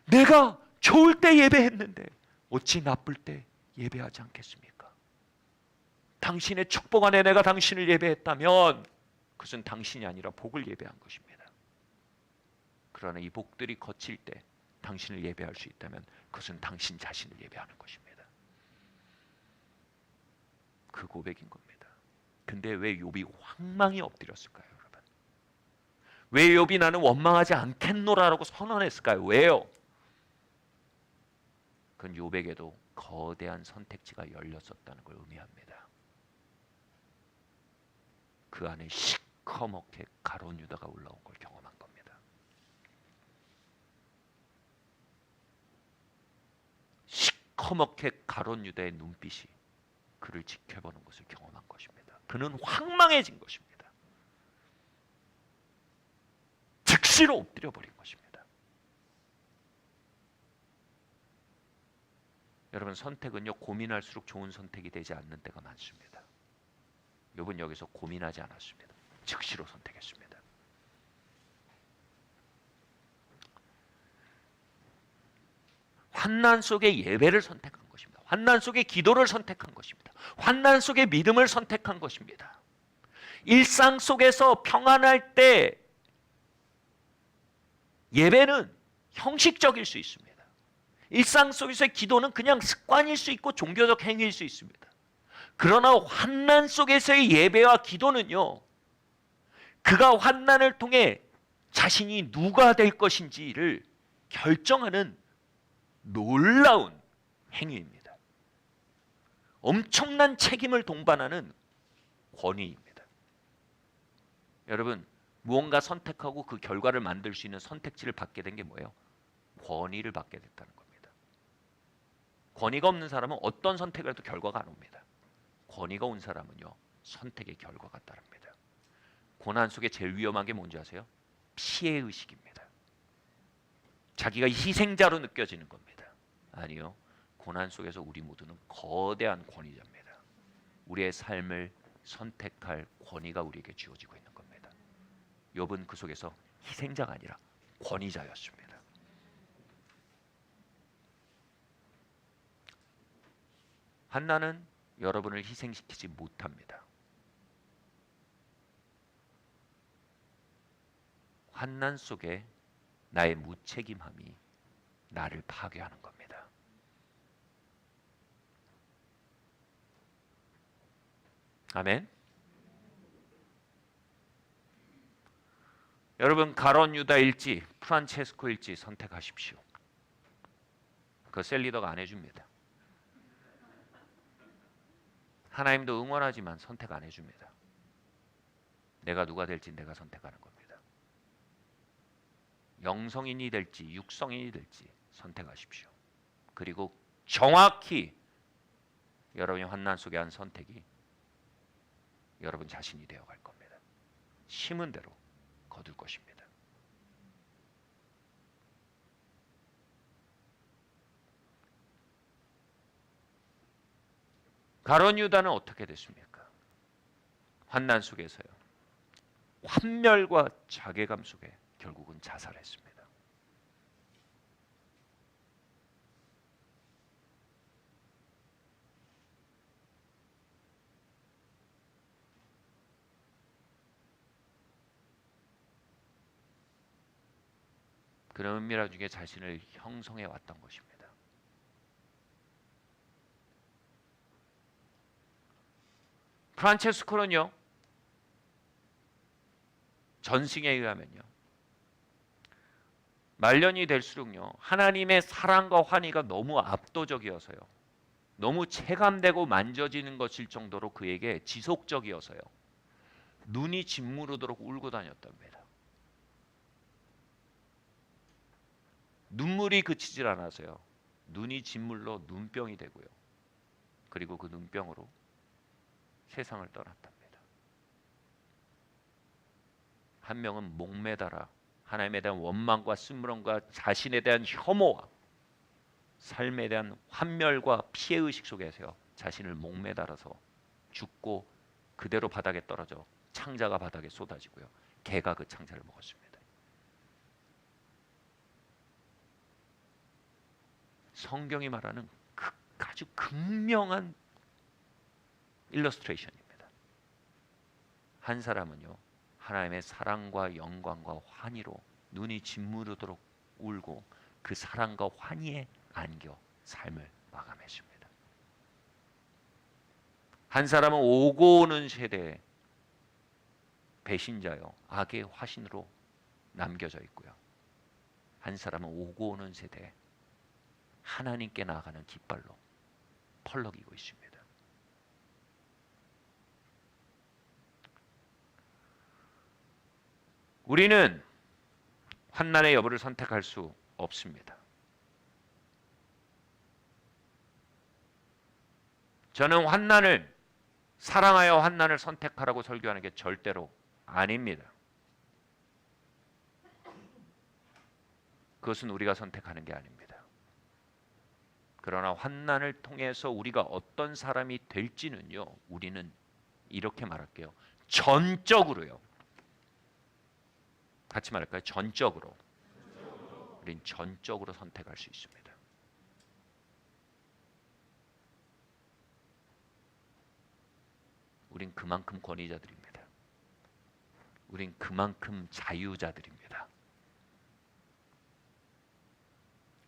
내가 좋을 때 예배했는데 어찌 나쁠 때 예배하지 않겠습니까? 당신의 축복 안에 내가 당신을 예배했다면 그것은 당신이 아니라 복을 예배한 것입니다. 그러나 이 복들이 거칠 때 당신을 예배할 수 있다면 그것은 당신 자신을 예배하는 것입니다. 그 고백인 겁니다. 근데 왜 욥이 황망히 엎드렸을까요, 여러분? 왜 욥이 나는 원망하지 않겠노라라고 선언했을까요? 왜요? 그건 욥에게도 거대한 선택지가 열렸었다는 걸 의미합니다. 그 안에 시커멓게 가룟 유다가 올라온 걸 경험한 겁니다. 시커멓게 가룟 유다의 눈빛이 그를 지켜보는 것을 경험한 것입니다. 그는 황망해진 것입니다. 즉시로 엎드려 버린 것입니다. 여러분, 선택은요 고민할수록 좋은 선택이 되지 않는 때가 많습니다. 욥은 여기서 고민하지 않았습니다. 즉시로 선택했습니다. 환난 속에 예배를 선택한 것입니다. 환난 속에 기도를 선택한 것입니다. 환난 속에 믿음을 선택한 것입니다. 일상 속에서 평안할 때 예배는 형식적일 수 있습니다. 일상 속에서의 기도는 그냥 습관일 수 있고 종교적 행위일 수 있습니다. 그러나 환난 속에서의 예배와 기도는요, 그가 환난을 통해 자신이 누가 될 것인지를 결정하는 놀라운 행위입니다. 엄청난 책임을 동반하는 권위입니다. 여러분, 무언가 선택하고 그 결과를 만들 수 있는 선택지를 받게 된 게 뭐예요? 권위를 받게 됐다는 겁니다. 권위가 없는 사람은 어떤 선택을 해도 결과가 안 옵니다. 권위가 온 사람은요, 선택의 결과가 따릅니다. 고난 속에 제일 위험한 게 뭔지 아세요? 피해의식입니다. 자기가 희생자로 느껴지는 겁니다. 아니요, 고난 속에서 우리 모두는 거대한 권위자입니다. 우리의 삶을 선택할 권위가 우리에게 주어지고 있는 겁니다. 욥은 그 속에서 희생자가 아니라 권위자였습니다. 환난은 여러분을 희생시키지 못합니다. 환난 속에 나의 무책임함이 나를 파괴하는 겁니다. 아멘. 여러분, 가론 유다 일지, 프란체스코 일지 선택하십시오. 그 셀리더가 안 해줍니다. 하나님도 응원하지만 선택 안 해줍니다. 내가 누가 될지 내가 선택하는 겁니다. 영성인이 될지 육성인이 될지 선택하십시오. 그리고 정확히 여러분이 환난 속에 한 선택이 여러분 자신이 되어갈 겁니다. 심은 대로 거둘 것입니다. 가론 유다는 어떻게 됐습니까? 환난 속에서요, 환멸과 자괴감 속에 결국은 자살했습니다. 그런 은밀한 중에 자신을 형성해 왔던 것입니다. 프란체스코는요, 전승에 의하면요, 말년이 될수록요, 하나님의 사랑과 환희가 너무 압도적이어서요, 너무 체감되고 만져지는 것일 정도로 그에게 지속적이어서요, 눈이 짓무르도록 울고 다녔답니다. 눈물이 그치질 않아서요, 눈이 짓물러 눈병이 되고요, 그리고 그 눈병으로 세상을 떠났답니다. 한 명은 목매달아 하나님에 대한 원망과 쓴물음과 자신에 대한 혐오와 삶에 대한 환멸과 피해의식 속에서요, 자신을 목매달아서 죽고 그대로 바닥에 떨어져 창자가 바닥에 쏟아지고요, 개가 그 창자를 먹었습니다. 성경이 말하는 아주 극명한 일러스트레이션입니다. 한 사람은요, 하나님의 사랑과 영광과 환희로 눈이 짓무르도록 울고 그 사랑과 환희에 안겨 삶을 마감했습니다. 한 사람은 오고 오는 세대의 배신자요, 악의 화신으로 남겨져 있고요. 한 사람은 오고 오는 세대에 하나님께 나아가는 깃발로 펄럭이고 있습니다. 우리는 환난의 여부를 선택할 수 없습니다. 저는 환난을 사랑하여 환난을 선택하라고 설교하는 게 절대로 아닙니다. 그것은 우리가 선택하는 게 아닙니다. 그러나 환난을 통해서 우리가 어떤 사람이 될지는요, 우리는 이렇게 말할게요. 전적으로요. 같이 말할까요? 전적으로. 우린 전적으로 선택할 수 있습니다. 우린 그만큼 권위자들입니다. 우린 그만큼 자유자들입니다.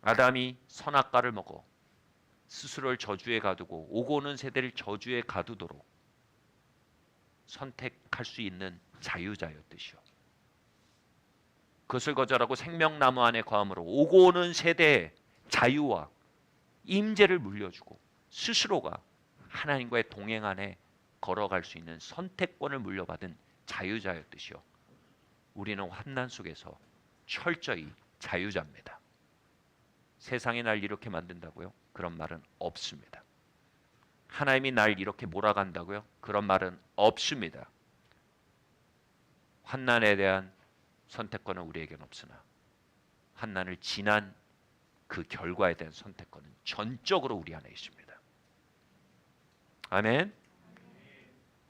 아담이 선악과를 먹어 스스로를 저주에 가두고 오고 오는 세대를 저주에 가두도록 선택할 수 있는 자유자였듯이요. 그것을 거절하고 생명나무 안에 거함으로 오고 오는 세대의 자유와 임재를 물려주고 스스로가 하나님과의 동행 안에 걸어갈 수 있는 선택권을 물려받은 자유자였듯이요. 우리는 환난 속에서 철저히 자유자입니다. 세상이 날 이렇게 만든다고요? 그런 말은 없습니다. 하나님이 날 이렇게 몰아간다고요? 그런 말은 없습니다. 환난에 대한 선택권은 우리에겐 없으나 환난을 지난 그 결과에 대한 선택권은 전적으로 우리 안에 있습니다. 아멘.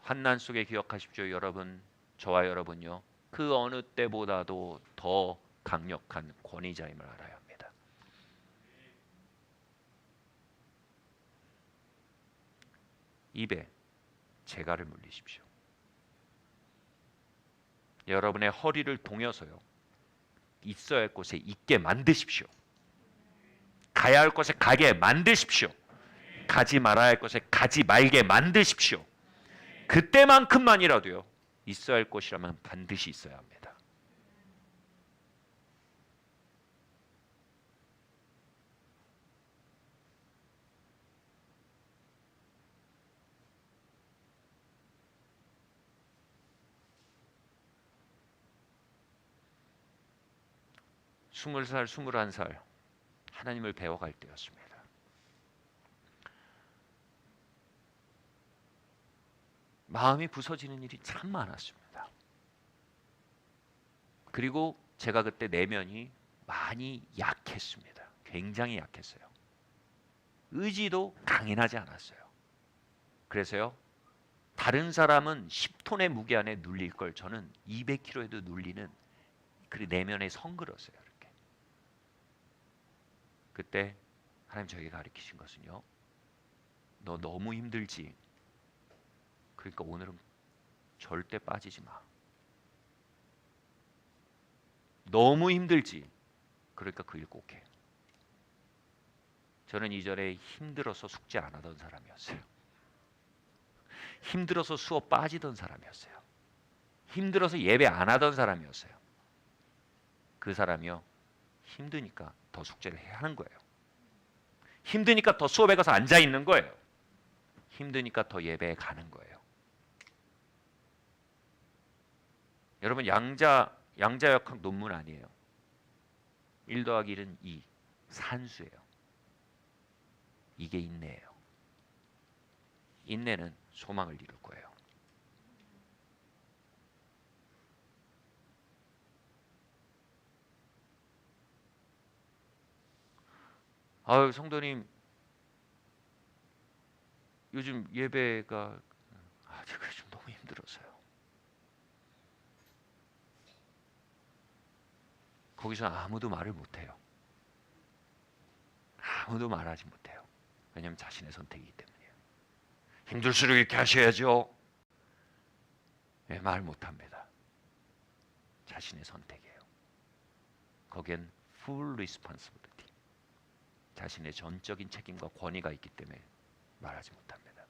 환난 속에 기억하십시오. 여러분, 저와 여러분요, 그 어느 때보다도 더 강력한 권위자임을 알아야 합니다. 입에 재갈을 물리십시오. 여러분의 허리를 동여서요, 있어야 할 곳에 있게 만드십시오. 가야 할 곳에 가게 만드십시오. 가지 말아야 할 곳에 가지 말게 만드십시오. 그때만큼만이라도요, 있어야 할 곳이라면 반드시 있어야 합니다. 스물 살, 21살 하나님을 배워갈 때였습니다. 마음이 부서지는 일이 참 많았습니다. 그리고 제가 그때 내면이 많이 약했습니다. 굉장히 약했어요. 의지도 강인하지 않았어요. 그래서요, 다른 사람은 10톤의 무게 안에 눌릴 걸 저는 200kg에도 눌리는 그 내면의 성그렸어요. 이렇게. 그때 하나님 저에게 가르치신 것은요, 너 너무 힘들지? 그러니까 오늘은 절대 빠지지 마. 너무 힘들지? 그러니까 그 일 꼭 해. 저는 이전에 힘들어서 숙제 안 하던 사람이었어요. 힘들어서 수업 빠지던 사람이었어요. 힘들어서 예배 안 하던 사람이었어요. 그 사람이요, 힘드니까 더 숙제를 해야 하는 거예요. 힘드니까 더 수업에 가서 앉아 있는 거예요. 힘드니까 더 예배에 가는 거예요. 여러분, 양자역학 논문 아니에요. 1 더하기 1은 2, 산수예요. 이게 인내예요. 인내는 소망을 이룰 거예요. 아유, 성도님 요즘 예배가 제가 좀 너무 힘들어서요. 거기서 아무도 말을 못해요. 아무도 말하지 못해요. 왜냐하면 자신의 선택이기 때문이에요. 힘들수록 이렇게 하셔야죠. 네, 말 못합니다. 자신의 선택이에요. 거기엔 full responsibility, 자신의 전적인 책임과 권위가 있기 때문에 말하지 못합니다.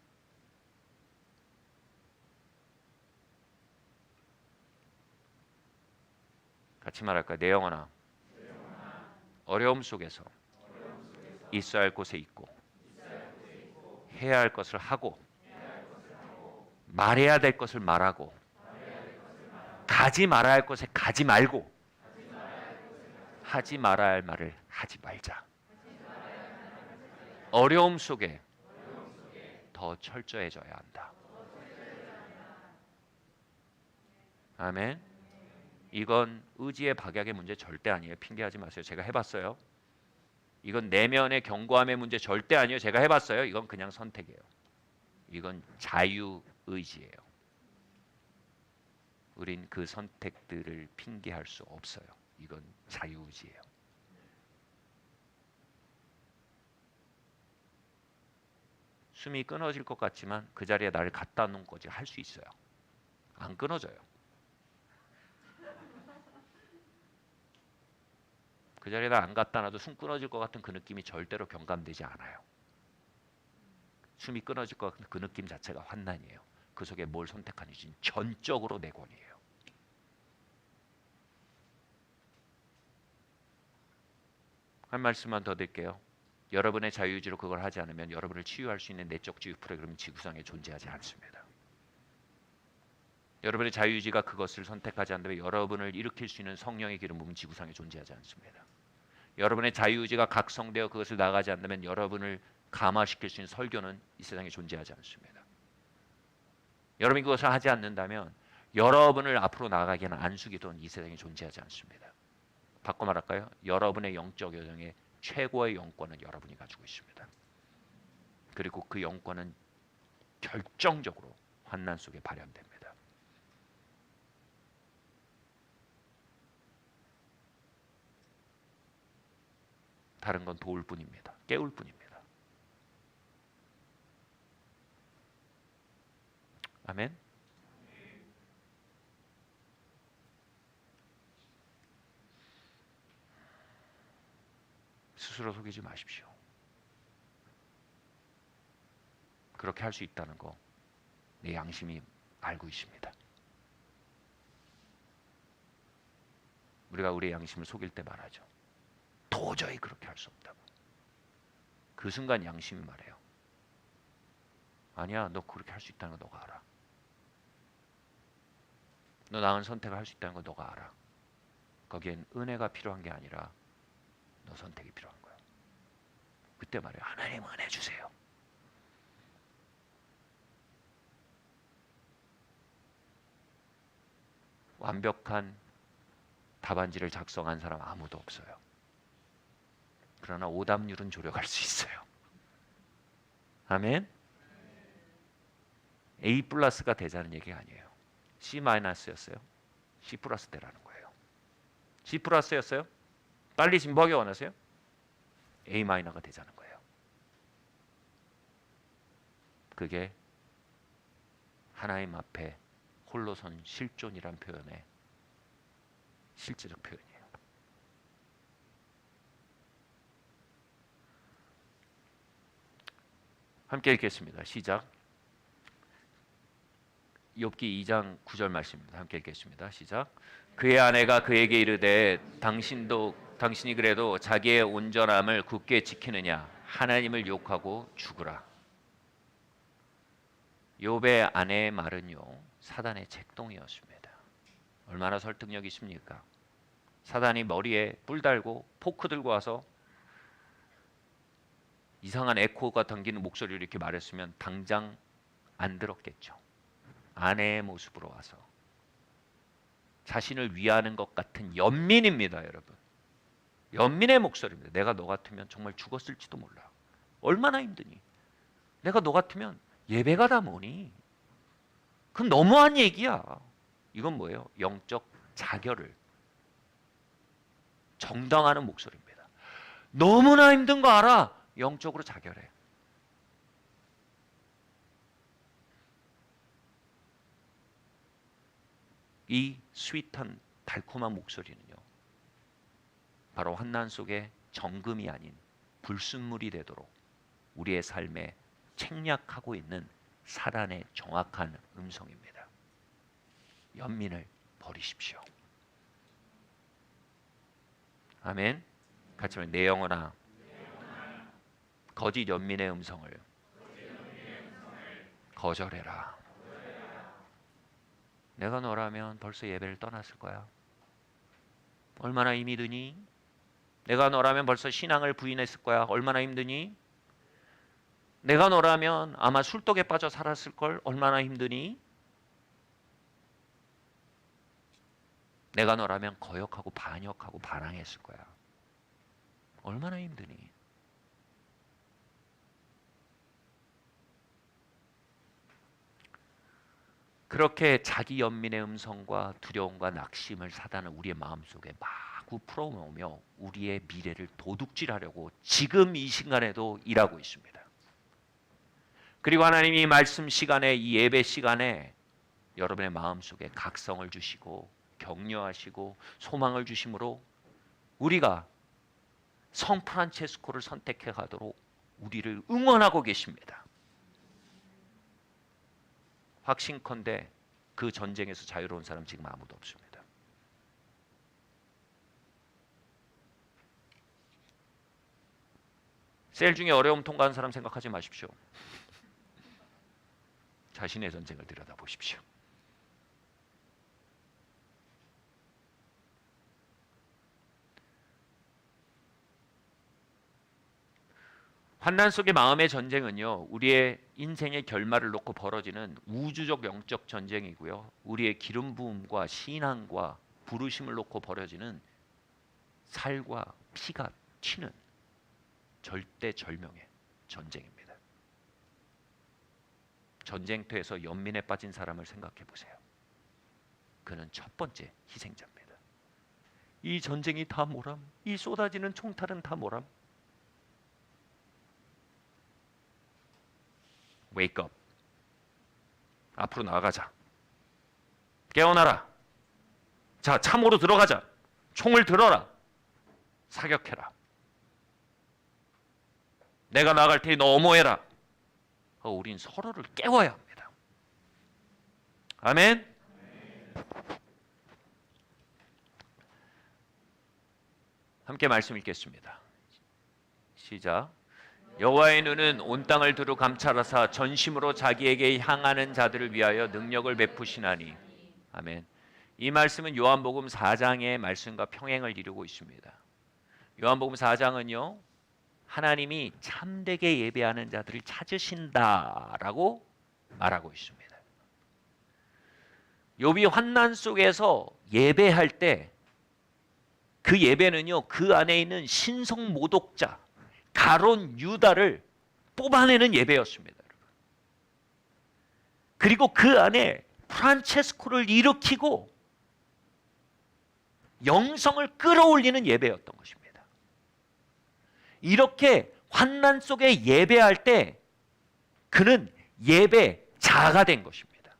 같이 말할까요? 내 영혼아, 어려움 속에서 있어야 할 곳에 있고 해야 할 것을 하고 말해야 될 것을 말하고 가지 말아야 할 곳에 가지 말고 하지 말아야 할 말을 하지 말자. 어려움 속에 더 철저해져야 한다. 아멘. 이건 의지의 박약의 문제 절대 아니에요. 핑계하지 마세요. 제가 해봤어요. 이건 내면의 견고함의 문제 절대 아니에요. 제가 해봤어요. 이건 그냥 선택이에요. 이건 자유의지예요. 우린 그 선택들을 핑계할 수 없어요. 이건 자유의지예요. 숨이 끊어질 것 같지만 그 자리에 나를 갖다 놓은 거지 할 수 있어요. 안 끊어져요. 그 자리에다 안 갖다 놔도 숨 끊어질 것 같은 그 느낌이 절대로 경감되지 않아요. 숨이 끊어질 것 같은 그 느낌 자체가 환난이에요. 그 속에 뭘 선택하는지 전적으로 내 권위예요. 한 말씀만 더 드릴게요. 여러분의 자유의지로 그걸 하지 않으면 여러분을 치유할 수 있는 내적 치유 프로그램은 지구상에 존재하지 않습니다. 여러분의 자유의지가 그것을 선택하지 않는다면 여러분을 일으킬 수 있는 성령의 기름 부음은 지구상에 존재하지 않습니다. 여러분의 자유의지가 각성되어 그것을 나가지 않는다면 여러분을 감화시킬 수 있는 설교는 이 세상에 존재하지 않습니다. 여러분이 그것을 하지 않는다면 여러분을 앞으로 나가게 하는 안수기도는 이 세상에 존재하지 않습니다. 바꿔 말할까요? 여러분의 영적 여정의 최고의 영권은 여러분이 가지고 있습니다. 그리고 그 영권은 결정적으로 환난 속에 발현됩니다. 다른 건 도울 뿐입니다. 깨울 뿐입니다. 아멘. 스스로 속이지 마십시오. 그렇게 할 수 있다는 거 내 양심이 알고 있습니다. 우리가 우리의 양심을 속일 때 말하죠. 도저히 그렇게 할 수 없다고. 그 순간 양심이 말해요. 아니야, 너 그렇게 할 수 있다는 거 너가 알아. 너 나은 선택을 할 수 있다는 거 너가 알아. 거기엔 은혜가 필요한 게 아니라 너 선택이 필요한 거야. 그때 말해요. 하나님 은혜 주세요. 완벽한 답안지를 작성한 사람 아무도 없어요. 그러나 오답률은 조력할 수 있어요. 아멘. A 플러스가 되자는 얘기가 아니에요. C 마이너스였어요. C 플러스 되라는 거예요. C 플러스였어요. 빨리 진보하기 원하세요? A 마이너가 되자는 거예요. 그게 하나님 앞에 홀로선 실존이란 표현의 실제적 표현이에요. 함께 읽겠습니다. 시작. 욥기 2장 9절 말씀입니다. 함께 읽겠습니다. 시작. 그의 아내가 그에게 이르되 당신이 그래도 자기의 온전함을 굳게 지키느냐 하나님을 욕하고 죽으라. 욥의 아내의 말은요 사단의 책동이었습니다. 얼마나 설득력 있습니까? 사단이 머리에 뿔 달고 포크 들고 와서 이상한 에코가 담기는 목소리를 이렇게 말했으면 당장 안 들었겠죠. 아내의 모습으로 와서 자신을 위하는 것 같은 연민입니다, 여러분. 연민의 목소리입니다. 내가 너 같으면 정말 죽었을지도 몰라. 얼마나 힘드니? 내가 너 같으면 예배가 다 뭐니? 그건 너무한 얘기야. 이건 뭐예요? 영적 자결을 정당하는 목소리입니다. 너무나 힘든 거 알아. 영적으로 자결해. 이 스윗한 달콤한 목소리는요, 바로 환난 속에 정금이 아닌 불순물이 되도록 우리의 삶에 책략하고 있는 사단의 정확한 음성입니다. 연민을 버리십시오. 아멘. 같이 말해, 내 영혼아, 거짓 연민의 음성을 거절해라. 내가 너라면 벌써 예배를 떠났을 거야. 얼마나 힘이 드니? 내가 너라면 벌써 신앙을 부인했을 거야. 얼마나 힘드니? 내가 너라면 아마 술독에 빠져 살았을 걸. 얼마나 힘드니? 내가 너라면 거역하고 반역하고 반항했을 거야. 얼마나 힘드니? 그렇게 자기 연민의 음성과 두려움과 낙심을 사단은 우리의 마음속에 마구 풀어놓으며 우리의 미래를 도둑질하려고 지금 이 시간에도 일하고 있습니다. 그리고 하나님이 말씀 시간에, 이 예배 시간에 여러분의 마음속에 각성을 주시고 격려하시고 소망을 주심으로 우리가 성 프란체스코를 선택해 가도록 우리를 응원하고 계십니다. 확신컨대 그 전쟁에서 자유로운 사람 지금 아무도 없습니다. 셀 중에 어려움 통과한 사람 생각하지 마십시오. 자신의 전쟁을 들여다보십시오. 환난 속의 마음의 전쟁은요, 우리의 인생의 결말을 놓고 벌어지는 우주적 영적 전쟁이고요, 우리의 기름 부음과 신앙과 부르심을 놓고 벌어지는 살과 피가 튀는 절대절명의 전쟁입니다. 전쟁터에서 연민에 빠진 사람을 생각해 보세요. 그는 첫 번째 희생자입니다. 이 전쟁이 다 뭐람? 이 쏟아지는 총탈은 다 뭐람? Wake up. 앞으로 나아가자. 깨어나라. 자, 참으로 들어가자. 총을 들어라. 사격해라. 내가 나아갈 테니 너 엄호해라. 우린 서로를 깨워야 합니다. 아멘. 함께 말씀 읽겠습니다. 시작. 여호와의 눈은 온 땅을 두루 감찰하사 전심으로 자기에게 향하는 자들을 위하여 능력을 베푸시나니. 아멘. 이 말씀은 요한복음 4장의 말씀과 평행을 이루고 있습니다. 요한복음 4장은요, 하나님이 참되게 예배하는 자들을 찾으신다라고 말하고 있습니다. 욥이 환난 속에서 예배할 때 그 예배는요, 그 안에 있는 신성 모독자 가론 유다를 뽑아내는 예배였습니다. 그리고 그 안에 프란체스코를 일으키고 영성을 끌어올리는 예배였던 것입니다. 이렇게 환난 속에 예배할 때 그는 예배자가 된 것입니다.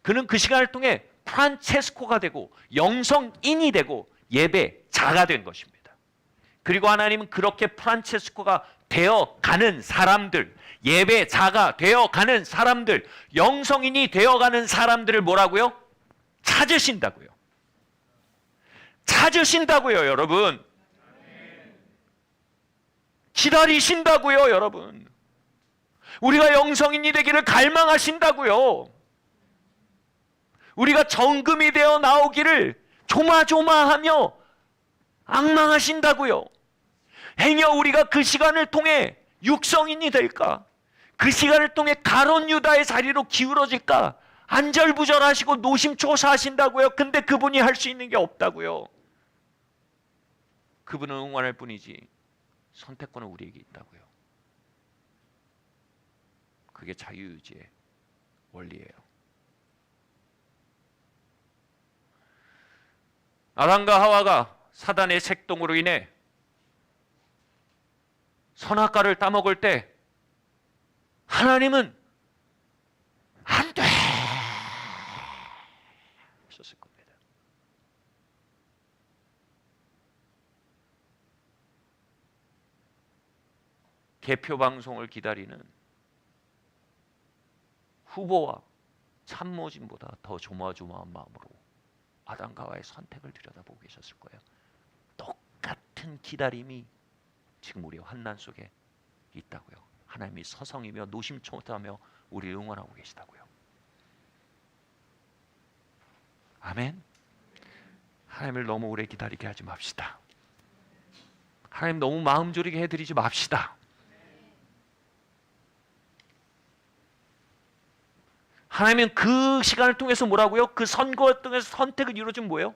그는 그 시간을 통해 프란체스코가 되고 영성인이 되고 예배자가 된 것입니다. 그리고 하나님은 그렇게 프란체스코가 되어가는 사람들, 예배자가 되어가는 사람들, 영성인이 되어가는 사람들을 뭐라고요? 찾으신다고요. 찾으신다고요, 여러분. 기다리신다고요, 여러분. 우리가 영성인이 되기를 갈망하신다고요. 우리가 정금이 되어 나오기를 조마조마하며 악망하신다고요. 행여 우리가 그 시간을 통해 육성인이 될까? 그 시간을 통해 가론 유다의 자리로 기울어질까? 안절부절하시고 노심초사하신다고요. 근데 그분이 할 수 있는 게 없다고요. 그분은 응원할 뿐이지 선택권은 우리에게 있다고요. 그게 자유의지의 원리예요. 아담과 하와가 사단의 색동으로 인해 선악과를 따먹을 때 하나님은 안 돼! 하셨을 겁니다. 개표 방송을 기다리는 후보와 참모진보다 더 조마조마한 마음으로 아담과 하와의 선택을 들여다보고 계셨을 거예요. 똑같은 기다림이 지금 우리의 환난 속에 있다고요. 하나님이 서성이며 노심초사하며 우리를 응원하고 계시다고요. 아멘. 하나님을 너무 오래 기다리게 하지 맙시다. 하나님 너무 마음 졸이게 해드리지 맙시다. 하나님은 그 시간을 통해서 뭐라고요? 그 선거를 통해서 선택을 이루어진 뭐예요?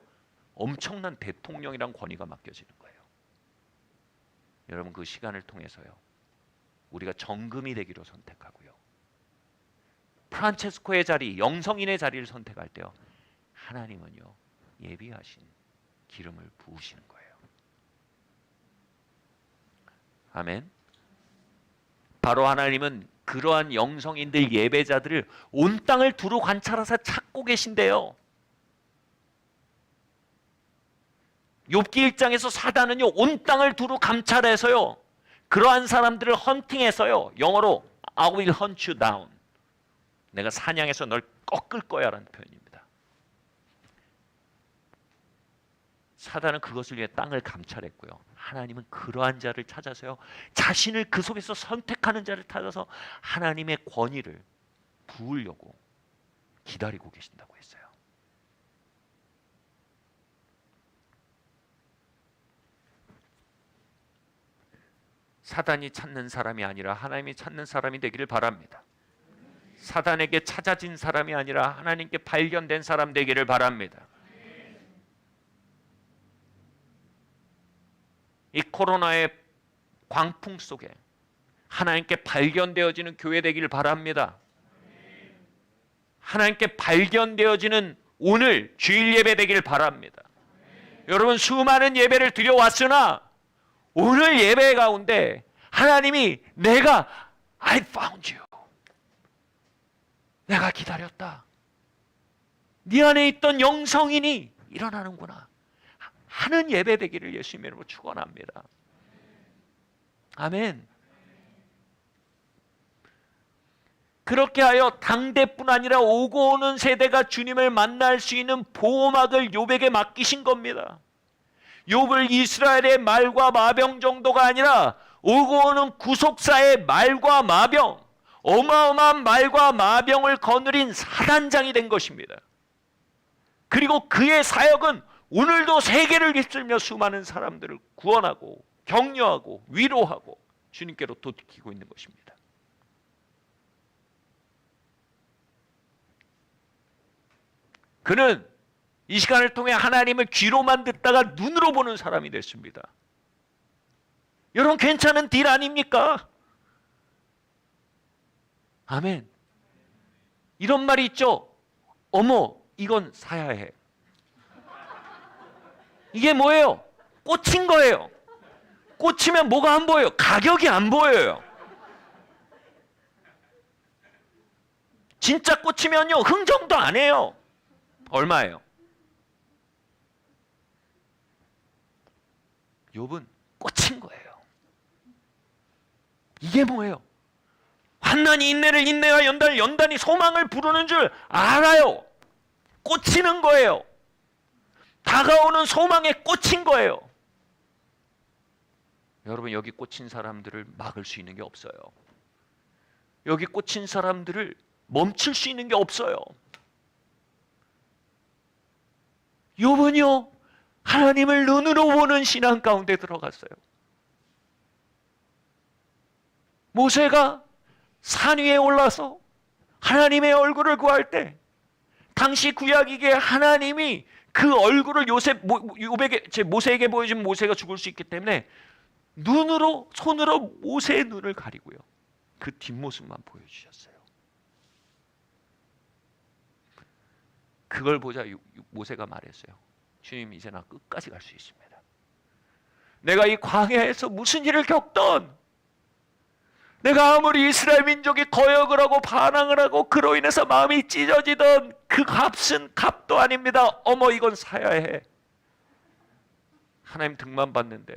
엄청난 대통령이란 권위가 맡겨지는 거예요. 여러분 그 시간을 통해서요. 우리가 정금이 되기로 선택하고요. 프란체스코의 자리, 영성인의 자리를 선택할 때요. 하나님은요. 예비하신 기름을 부으시는 거예요. 아멘. 바로 하나님은 그러한 영성인들 예배자들을 온 땅을 두루 관찰하사 찾고 계신데요. 욥기 1장에서 사단은요 온 땅을 두루 감찰해서요 그러한 사람들을 헌팅해서요 영어로 I will hunt you down, 내가 사냥해서 널 꺾을 거야 라는 표현입니다. 사단은 그것을 위해 땅을 감찰했고요. 하나님은 그러한 자를 찾아서요 자신을 그 속에서 선택하는 자를 찾아서 하나님의 권위를 부으려고 기다리고 계신다고 했어요. 사단이 찾는 사람이 아니라 하나님이 찾는 사람이 되기를 바랍니다. 사단에게 찾아진 사람이 아니라 하나님께 발견된 사람 되기를 바랍니다. 이 코로나의 광풍 속에 하나님께 발견되어지는 교회 되기를 바랍니다. 하나님께 발견되어지는 오늘 주일 예배 되기를 바랍니다. 여러분 수많은 예배를 드려왔으나 오늘 예배 가운데 하나님이 내가 I found you, 내가 기다렸다, 네 안에 있던 영성인이 일어나는구나 하는 예배 되기를 예수님의 이름으로 축원합니다. 아멘. 그렇게 하여 당대뿐 아니라 오고 오는 세대가 주님을 만날 수 있는 보호막을 욥에게 맡기신 겁니다. 욥을 이스라엘의 말과 마병 정도가 아니라 오고 오는 구속사의 말과 마병, 어마어마한 말과 마병을 거느린 사단장이 된 것입니다. 그리고 그의 사역은 오늘도 세계를 휩쓸며 수많은 사람들을 구원하고 격려하고 위로하고 주님께로 돌이키고 있는 것입니다. 그는 이 시간을 통해 하나님을 귀로만 듣다가 눈으로 보는 사람이 됐습니다. 여러분 괜찮은 딜 아닙니까? 아멘. 이런 말이 있죠. 어머 이건 사야 해. 이게 뭐예요? 꽂힌 거예요. 꽂히면 뭐가 안 보여요? 가격이 안 보여요. 진짜 꽂히면요 흥정도 안 해요. 얼마예요? 욥은 꽂힌 거예요. 이게 뭐예요? 환난이 인내를, 인내가 연단을, 연단이 소망을 부르는 줄 알아요. 꽂히는 거예요. 다가오는 소망에 꽂힌 거예요. 여러분 여기 꽂힌 사람들을 막을 수 있는 게 없어요. 여기 꽂힌 사람들을 멈출 수 있는 게 없어요. 욥은요 하나님을 눈으로 보는 신앙 가운데 들어갔어요. 모세가 산 위에 올라서 하나님의 얼굴을 구할 때 당시 구약이기에 하나님이 그 얼굴을 모세에게 보여준 모세가 죽을 수 있기 때문에 손으로 모세의 눈을 가리고요. 그 뒷모습만 보여주셨어요. 그걸 보자 모세가 말했어요. 주님, 이제 나 끝까지 갈 수 있습니다. 내가 이 광야에서 무슨 일을 겪던, 내가 아무리 이스라엘 민족이 거역을 하고 반항을 하고 그로 인해서 마음이 찢어지던 그 값은 값도 아닙니다. 어머, 이건 사야 해. 하나님 등만 봤는데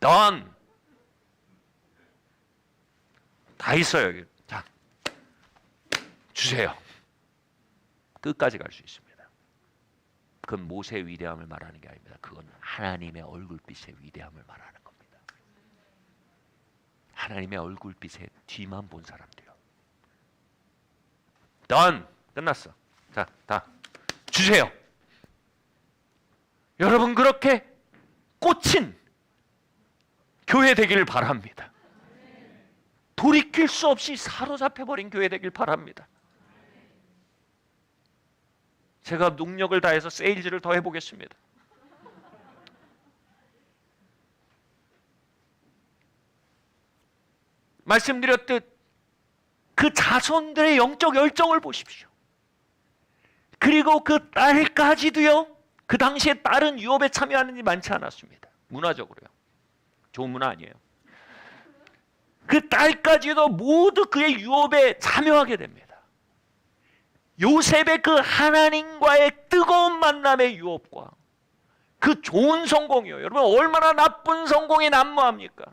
done. 다 있어요. 자, 주세요. 끝까지 갈 수 있습니다. 그건 모세의 위대함을 말하는 게 아닙니다. 그건 하나님의 얼굴빛의 위대함을 말하는 겁니다. 하나님의 얼굴빛의 뒤만 본 사람들이요. done. 끝났어. 자, 다 주세요. 여러분, 그렇게 꽂힌 교회 되기를 바랍니다. 돌이킬 수 없이 사로잡혀버린 교회 되길 바랍니다. 제가 능력을 다해서 세일즈를 더 해보겠습니다. 말씀드렸듯 그 자손들의 영적 열정을 보십시오. 그리고 그 딸까지도요. 그 당시에 딸은 유업에 참여하는 일이 많지 않았습니다. 문화적으로요. 좋은 문화 아니에요. 그 딸까지도 모두 그의 유업에 참여하게 됩니다. 요셉의 그 하나님과의 뜨거운 만남의 유업과 그 좋은 성공이요. 여러분, 얼마나 나쁜 성공이 난무합니까?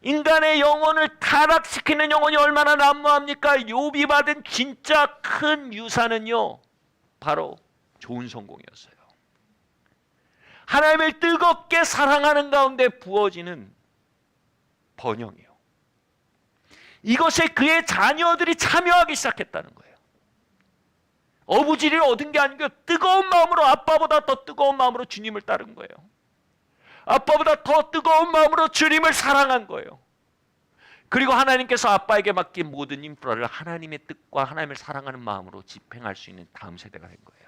인간의 영혼을 타락시키는 영혼이 얼마나 난무합니까? 욥이 받은 진짜 큰 유산은요, 바로 좋은 성공이었어요. 하나님을 뜨겁게 사랑하는 가운데 부어지는 번영이요. 이것에 그의 자녀들이 참여하기 시작했다는 거예요. 어부지리를 얻은 게 아니고 뜨거운 마음으로, 아빠보다 더 뜨거운 마음으로 주님을 따른 거예요. 아빠보다 더 뜨거운 마음으로 주님을 사랑한 거예요. 그리고 하나님께서 아빠에게 맡긴 모든 인프라를 하나님의 뜻과 하나님을 사랑하는 마음으로 집행할 수 있는 다음 세대가 된 거예요.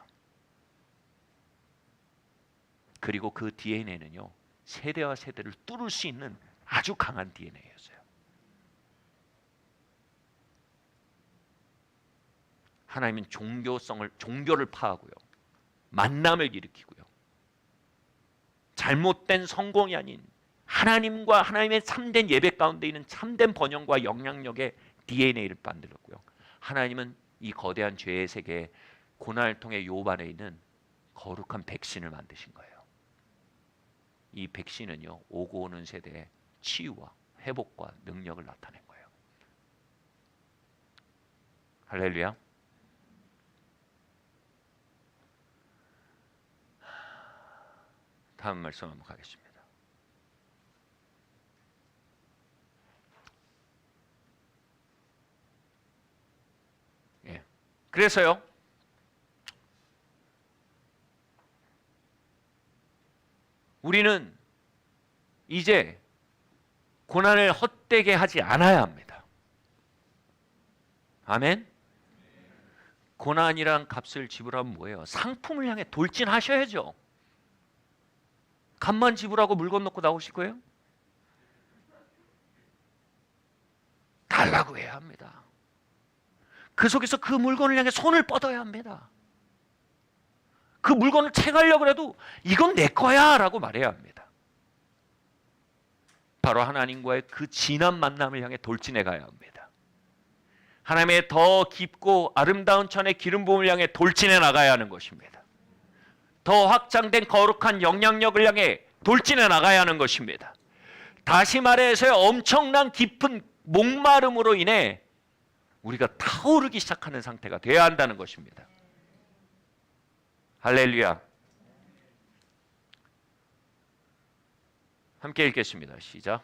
그리고 그 DNA는요, 세대와 세대를 뚫을 수 있는 아주 강한 DNA였어요. 하나님은 종교를 파하고요, 만남을 일으키고요, 잘못된 성공이 아닌 하나님과 하나님의 참된 예배 가운데 있는 참된 번영과 영향력의 DNA를 만들었고요. 하나님은 이 거대한 죄의 세계에 고난을 통해 욥 안에 있는 거룩한 백신을 만드신 거예요. 이 백신은요, 오고 오는 세대의 치유와 회복과 능력을 나타낸 거예요. 할렐루야. 다음 말씀 한번 가겠습니다. 예. 그래서요, 우리는 이제 고난을 헛되게 하지 않아야 합니다. 아멘. 고난이란 값을 지불하면 뭐예요? 상품을 향해 돌진하셔야죠. 값만 지불하고 물건 놓고 나오실 거예요? 달라고 해야 합니다. 그 속에서 그 물건을 향해 손을 뻗어야 합니다. 그 물건을 채가려고 해도 이건 내 거야 라고 말해야 합니다. 바로 하나님과의 그 진한 만남을 향해 돌진해 가야 합니다. 하나님의 더 깊고 아름다운 천의 기름 부음을 향해 돌진해 나가야 하는 것입니다. 더 확장된 거룩한 영향력을 향해 돌진해 나가야 하는 것입니다. 다시 말해서 엄청난 깊은 목마름으로 인해 우리가 타오르기 시작하는 상태가 되어야 한다는 것입니다. 할렐루야. 함께 읽겠습니다. 시작.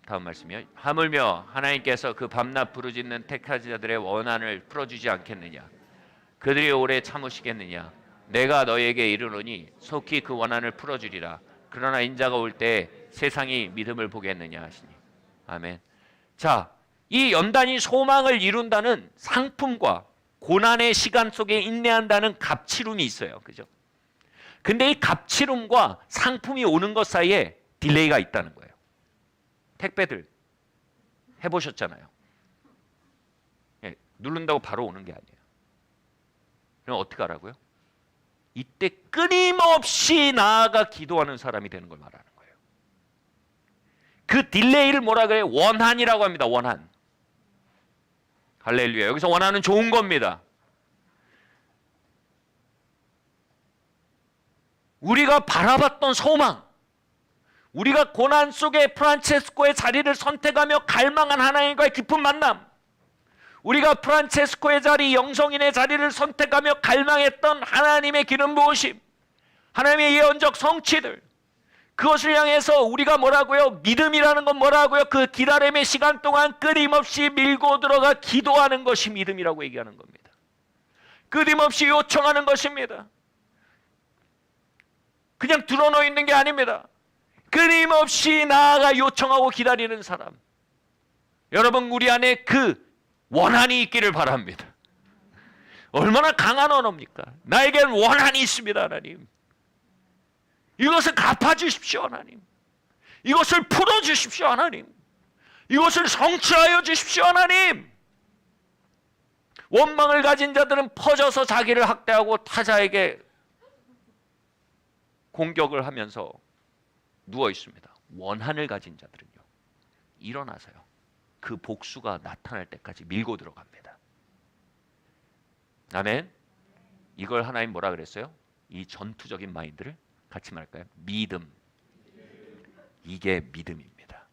다음 말씀이요. 하물며 하나님께서 그 밤낮 부르짖는 택하신 자들의 원한을 풀어주지 않겠느냐? 그들이 오래 참으시겠느냐? 내가 너에게 이르노니 속히 그 원한을 풀어주리라. 그러나 인자가 올 때 세상이 믿음을 보겠느냐 하시니. 아멘. 자, 이 연단이 소망을 이룬다는 상품과 고난의 시간 속에 인내한다는 갑치룸이 있어요. 그죠? 근데 이 갑치룸과 상품이 오는 것 사이에 딜레이가 있다는 거예요. 택배들 해보셨잖아요. 예, 누른다고 바로 오는 게 아니에요. 그럼 어떻게 하라고요? 이때 끊임없이 나아가 기도하는 사람이 되는 걸 말하는 거예요. 그 딜레이를 뭐라 그래요? 원한이라고 합니다. 원한. 할렐루야. 여기서 원한은 좋은 겁니다. 우리가 바라봤던 소망, 우리가 고난 속에 프란체스코의 자리를 선택하며 갈망한 하나님과의 깊은 만남, 우리가 프란체스코의 자리, 영성인의 자리를 선택하며 갈망했던 하나님의 기름 부으심, 하나님의 예언적 성취들, 그것을 향해서 우리가 뭐라고요? 믿음이라는 건 뭐라고요? 그 기다림의 시간 동안 끊임없이 밀고 들어가 기도하는 것이 믿음이라고 얘기하는 겁니다. 끊임없이 요청하는 것입니다. 그냥 드러놓여 있는 게 아닙니다. 끊임없이 나아가 요청하고 기다리는 사람. 여러분, 우리 안에 그 원한이 있기를 바랍니다. 얼마나 강한 언어입니까? 나에겐 원한이 있습니다, 하나님. 이것을 갚아주십시오, 하나님. 이것을 풀어주십시오, 하나님. 이것을 성취하여 주십시오, 하나님. 원망을 가진 자들은 퍼져서 자기를 학대하고 타자에게 공격을 하면서 누워 있습니다. 원한을 가진 자들은요, 일어나서요, 그 복수가 나타날 때까지 밀고 들어갑니다. 아멘. 이걸 하나님 뭐라 그랬어요? 이 전투적인 마인드를 같이 말할까요? 믿음. 이게 믿음입니다.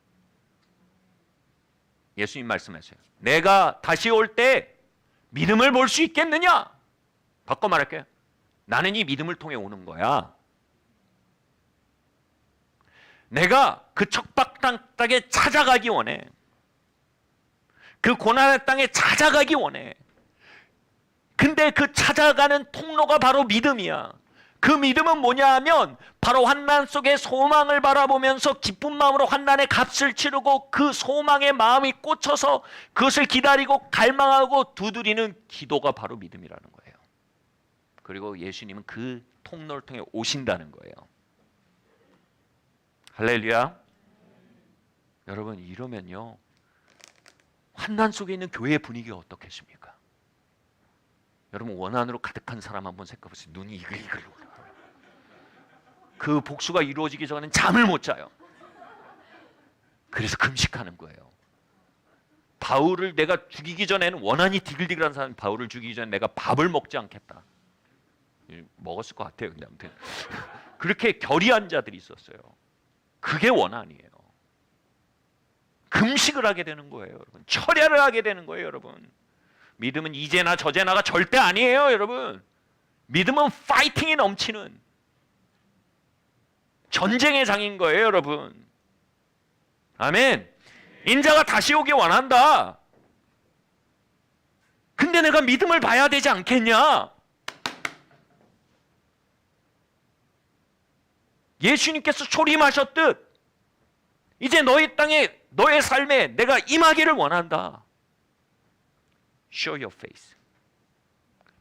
예수님 말씀하세요. 내가 다시 올 때 믿음을 볼 수 있겠느냐? 바꿔 말할게요. 나는 이 믿음을 통해 오는 거야. 내가 그 척박한 땅에 찾아가기 원해. 그 고난의 땅에 찾아가기 원해. 근데 그 찾아가는 통로가 바로 믿음이야. 그 믿음은 뭐냐 하면 바로 환난 속에 소망을 바라보면서 기쁜 마음으로 환난의 값을 치르고 그 소망의 마음이 꽂혀서 그것을 기다리고 갈망하고 두드리는 기도가 바로 믿음이라는 거예요. 그리고 예수님은 그 통로를 통해 오신다는 거예요. 할렐루야. 여러분, 이러면요, 환난 속에 있는 교회의 분위기가 어떻겠습니까? 여러분, 원한으로 가득한 사람 한번 생각해 보세요. 눈이 이글이글. 그 복수가 이루어지기 전에는 잠을 못 자요. 그래서 금식하는 거예요. 바울을 내가 죽이기 전에는, 원한이 디글디글한 사람이 바울을 죽이기 전에 내가 밥을 먹지 않겠다. 먹었을 것 같아요. 근데 아무튼 그렇게 결의한 자들이 있었어요. 그게 원한이에요. 금식을 하게 되는 거예요, 여러분. 철야를 하게 되는 거예요, 여러분. 믿음은 이제나 저제나가 절대 아니에요, 여러분. 믿음은 파이팅이 넘치는 전쟁의 장인 거예요, 여러분. 아멘. 인자가 다시 오기 원한다. 근데 내가 믿음을 봐야 되지 않겠냐? 예수님께서 초림하셨듯 이제 너희 땅에, 너의 삶에 내가 임하기를 원한다. Show your face.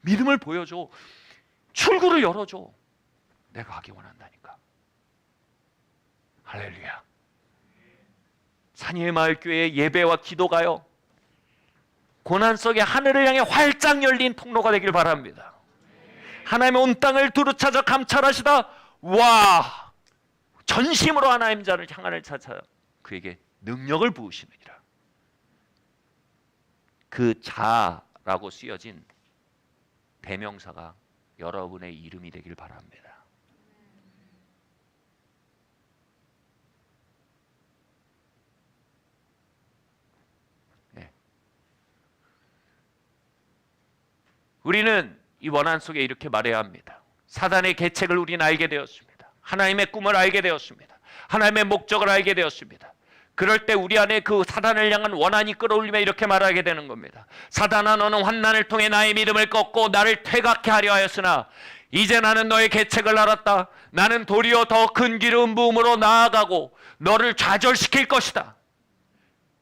믿음을 보여줘. 출구를 열어줘. 내가 하기 원한다니까. 할렐루야. 산위의 마을교회의 예배와 기도가요, 고난 속에 하늘을 향해 활짝 열린 통로가 되길 바랍니다. 하나님의 온 땅을 두루찾아 감찰하시다. 와, 전심으로 하나님 자를 향하는 찾아 그에게 능력을 부으시느니라. 그 자라고 쓰여진 대명사가 여러분의 이름이 되길 바랍니다. 네. 우리는 이 원한 속에 이렇게 말해야 합니다. 사단의 계책을 우리는 알게 되었습니다. 하나님의 꿈을 알게 되었습니다. 하나님의 목적을 알게 되었습니다. 그럴 때 우리 안에 그 사단을 향한 원한이 끌어올리며 이렇게 말하게 되는 겁니다. 사단아, 너는 환난을 통해 나의 믿음을 꺾고 나를 퇴각케 하려 하였으나 이제 나는 너의 계책을 알았다. 나는 도리어 더 큰 기름 부음으로 나아가고 너를 좌절시킬 것이다.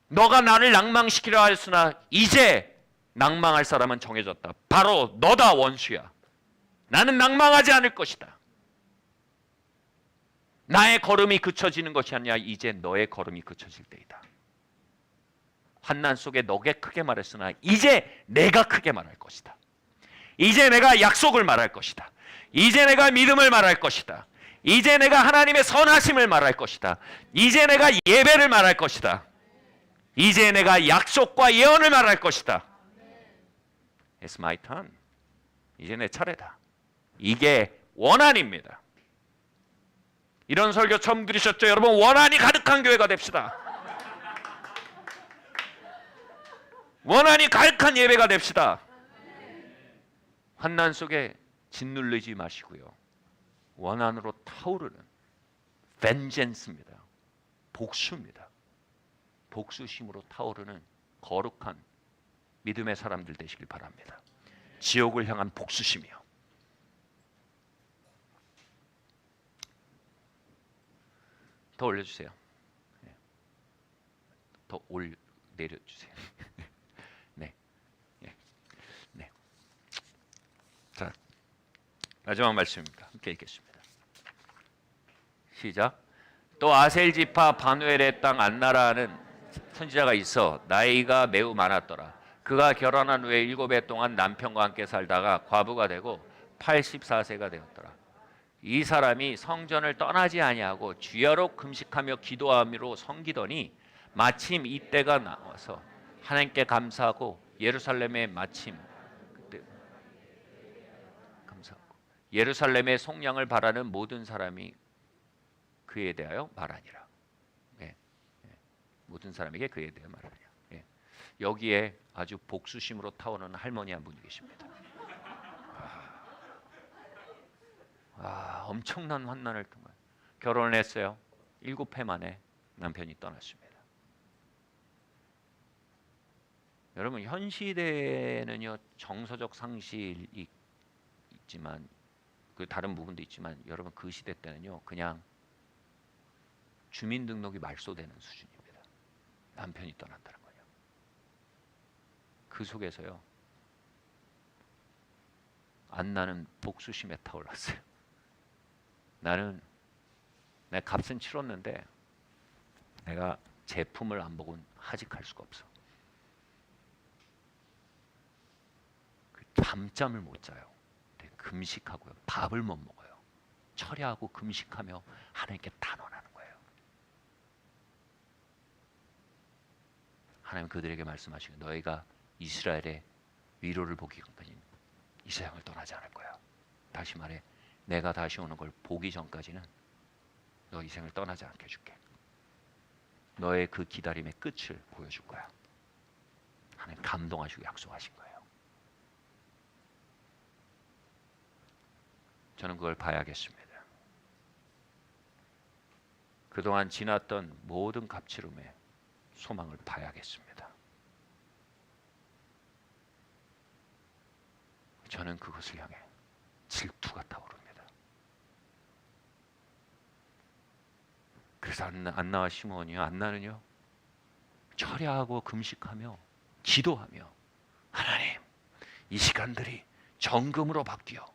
너가 나를 낭망시키려 하였으나 이제 낭망할 사람은 정해졌다. 바로 너다 원수야. 나는 낭망하지 않을 것이다. 나의 걸음이 그쳐지는 것이 아니라 이제 너의 걸음이 그쳐질 때이다. 환난 속에 너게 크게 말했으나 이제 내가 크게 말할 것이다. 이제 내가 약속을 말할 것이다. 이제 내가 믿음을 말할 것이다. 이제 내가 하나님의 선하심을 말할 것이다. 이제 내가 예배를 말할 것이다. 이제 내가 약속과 예언을 말할 것이다. It's my turn. 이제 내 차례다. 이게 원한입니다. 이런 설교 처음 들으셨죠? 여러분, 원한이 가득한 교회가 됩시다. 원한이 가득한 예배가 됩시다. 환난 속에 짓눌리지 마시고요. 원한으로 타오르는 vengeance입니다. 복수입니다. 복수심으로 타오르는 거룩한 믿음의 사람들 되시길 바랍니다. 지옥을 향한 복수심이요. 더 올려주세요. 더 내려주세요. 네. 네. 자, 마지막 말씀입니다. 함께 읽겠습니다. 시작. 또 아셀 지파 바누엘의 땅 안나라는 선지자가 있어 나이가 매우 많았더라. 그가 결혼한 후에 7해 동안 남편과 함께 살다가 과부가 되고 84세가 되었더라. 이 사람이 성전을 떠나지 아니하고 주야로 금식하며 기도하미로 섬기더니 마침 이때가 나와서 하나님께 감사하고 예루살렘에 마침 그때 감사하고 예루살렘의 속량을 바라는 모든 사람이 그에 대하여 말하니라. 모든 사람에게 그에 대해 말하니라. 여기에 아주 복수심으로 타오르는 할머니 한 분이 계십니다. 엄청난 환난을 통해 결혼을 했어요. 7해 만에 남편이 떠났습니다. 여러분, 현 시대에는요 정서적 상실이 있지만 그 다른 부분도 있지만 여러분 그 시대 때는요 그냥 주민등록이 말소되는 수준입니다. 남편이 떠났다는 거예요. 그 속에서요 안나는 복수심에 타올랐어요. 나는 내 값은 치렀는데 내가 제품을 안 보고는 하직할 수가 없어. 밤잠을 못 자요. 금식하고요. 밥을 못 먹어요. 철야하고 금식하며 하나님께 단언하는 거예요. 하나님 그들에게 말씀하시고 너희가 이스라엘의 위로를 보기 전까지 이 세상을 떠나지 않을 거야. 다시 말해 내가 다시 오는 걸 보기 전까지는 너 이 생을 떠나지 않게 해줄게. 너의 그 기다림의 끝을 보여줄 거야. 하나님 감동하시고 약속하신 거예요. 저는 그걸 봐야겠습니다. 그동안 지났던 모든 갑치름의 소망을 봐야겠습니다. 저는 그것을 향해 질투가 타오릅니다. 그래서 안나와 시므온이요, 안나는요 철야하고 금식하며 기도하며 하나님 이 시간들이 정금으로 바뀌어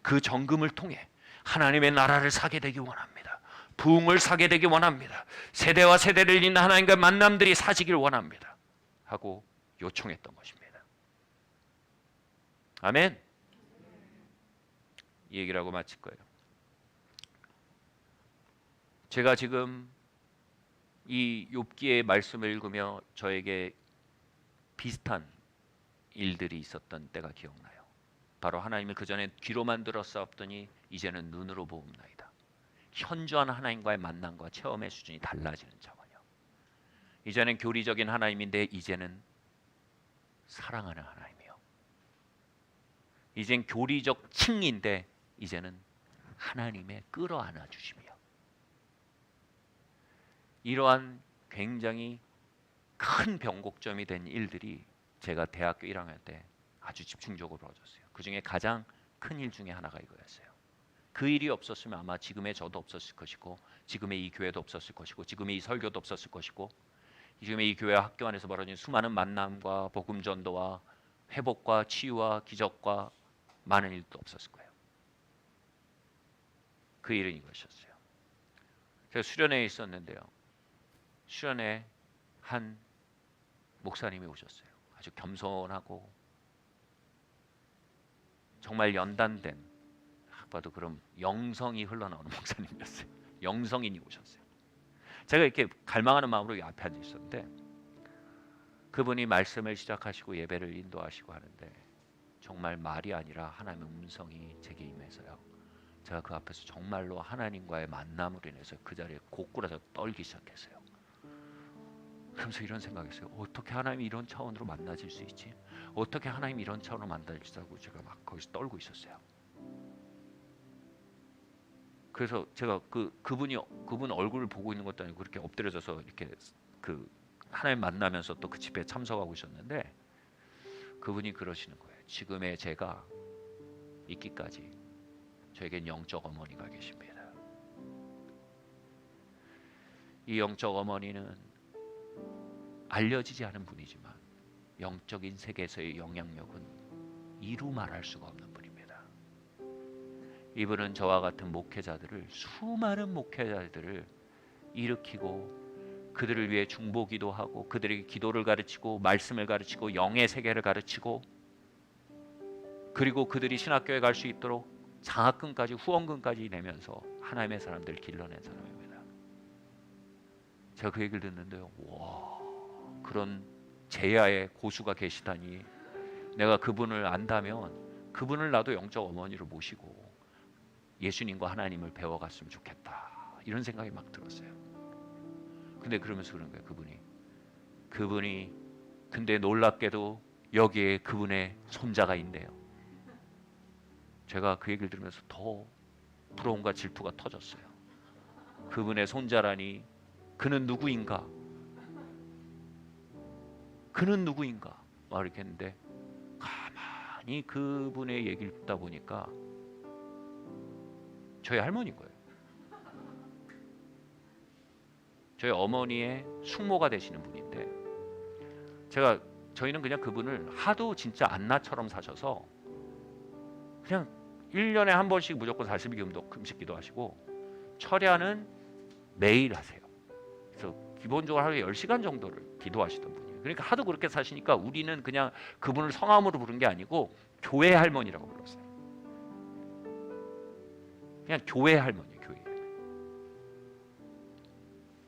그 정금을 통해 하나님의 나라를 사게 되기 원합니다. 부흥을 사게 되기 원합니다. 세대와 세대를 잇는 하나님과 만남들이 사지길 원합니다. 하고 요청했던 것입니다. 아멘. 이 얘기를 하고 마칠 거예요. 제가 지금 이 욥기의 말씀을 읽으며 저에게 비슷한 일들이 있었던 때가 기억나요. 바로 하나님을 그전에 귀로만 들었사옵더니 이제는 눈으로 보옵나이다. 현저한 하나님과의 만남과 체험의 수준이 달라지는 차원이요. 이제는 교리적인 하나님인데 이제는 사랑하는 하나님이요. 이젠 교리적 칭인데 이제는 하나님의 끌어안아 주심이요. 이러한 굉장히 큰 변곡점이 된 일들이 제가 대학교 1학년 때 아주 집중적으로 벌어졌어요. 그 중에 가장 큰 일 중에 하나가 이거였어요. 그 일이 없었으면 아마 지금의 저도 없었을 것이고 지금의 이 교회도 없었을 것이고 지금의 이 설교도 없었을 것이고 지금의 이 교회 학교 안에서 벌어진 수많은 만남과 복음 전도와 회복과 치유와 기적과 많은 일도 없었을 거예요. 그 일은 이것이었어요. 제가 수련회에 있었는데요. 수련회 한 목사님이 오셨어요. 아주 겸손하고 정말 연단된, 봐도 그럼 영성이 흘러나오는 목사님이었어요. 영성인이 오셨어요. 제가 이렇게 갈망하는 마음으로 앞에 앉아 있었는데 그분이 말씀을 시작하시고 예배를 인도하시고 하는데 정말 말이 아니라 하나님의 음성이 제게 임해서요. 제가 그 앞에서 정말로 하나님과의 만남으로 인해서 그 자리에 고꾸라져 떨기 시작했어요. 그러면서 이런 생각했어요. 어떻게 하나님이 이런 차원으로 만나질 수 있지? 어떻게 하나님이 이런 차원으로 만나질 수 있다고 제가 막 거기서 떨고 있었어요. 그래서 제가 그분 얼굴을 보고 있는 것도 아니고 그렇게 엎드려져서 이렇게 그 하나님 만나면서 또 그 집회에 참석하고 있었는데 그분이 그러시는 거예요. 지금의 제가 있기까지 저에겐 영적 어머니가 계십니다. 이 영적 어머니는 알려지지 않은 분이지만 영적인 세계에서의 영향력은 이루 말할 수가 없는 분입니다. 이분은 저와 같은 목회자들을, 수많은 목회자들을 일으키고 그들을 위해 중보기도 하고 그들에게 기도를 가르치고 말씀을 가르치고 영의 세계를 가르치고 그리고 그들이 신학교에 갈 수 있도록 장학금까지 후원금까지 내면서 하나님의 사람들을 길러낸 사람입니다. 제가 그 얘기를 듣는데요. 와, 그런 제야의 고수가 계시다니 내가 그분을 안다면 그분을 나도 영적 어머니로 모시고 예수님과 하나님을 배워갔으면 좋겠다. 이런 생각이 막 들었어요. 근데 그러면서 그런 거예요. 그분이 근데 놀랍게도 여기에 그분의 손자가 있네요. 제가 그 얘기를 들으면서 더 부러움과 질투가 터졌어요. 그분의 손자라니 그는 누구인가? 그는 누구인가? 막 이렇게 했는데 가만히 그분의 얘기를 듣다 보니까 저희 할머니인 거예요. 저희 어머니의 숙모가 되시는 분인데 저희는 그냥 그분을 하도 진짜 안나처럼 사셔서 그냥 1년에 한 번씩 무조건 40일 금식 기도하시고 철야는 매일 하세요. 그래서 기본적으로 하루에 10시간 정도를 기도하시던 분이에요. 그러니까 하도 그렇게 사시니까 우리는 그냥 그분을 성함으로 부른 게 아니고 교회 할머니라고 불렀어요. 그냥 교회 할머니, 교회.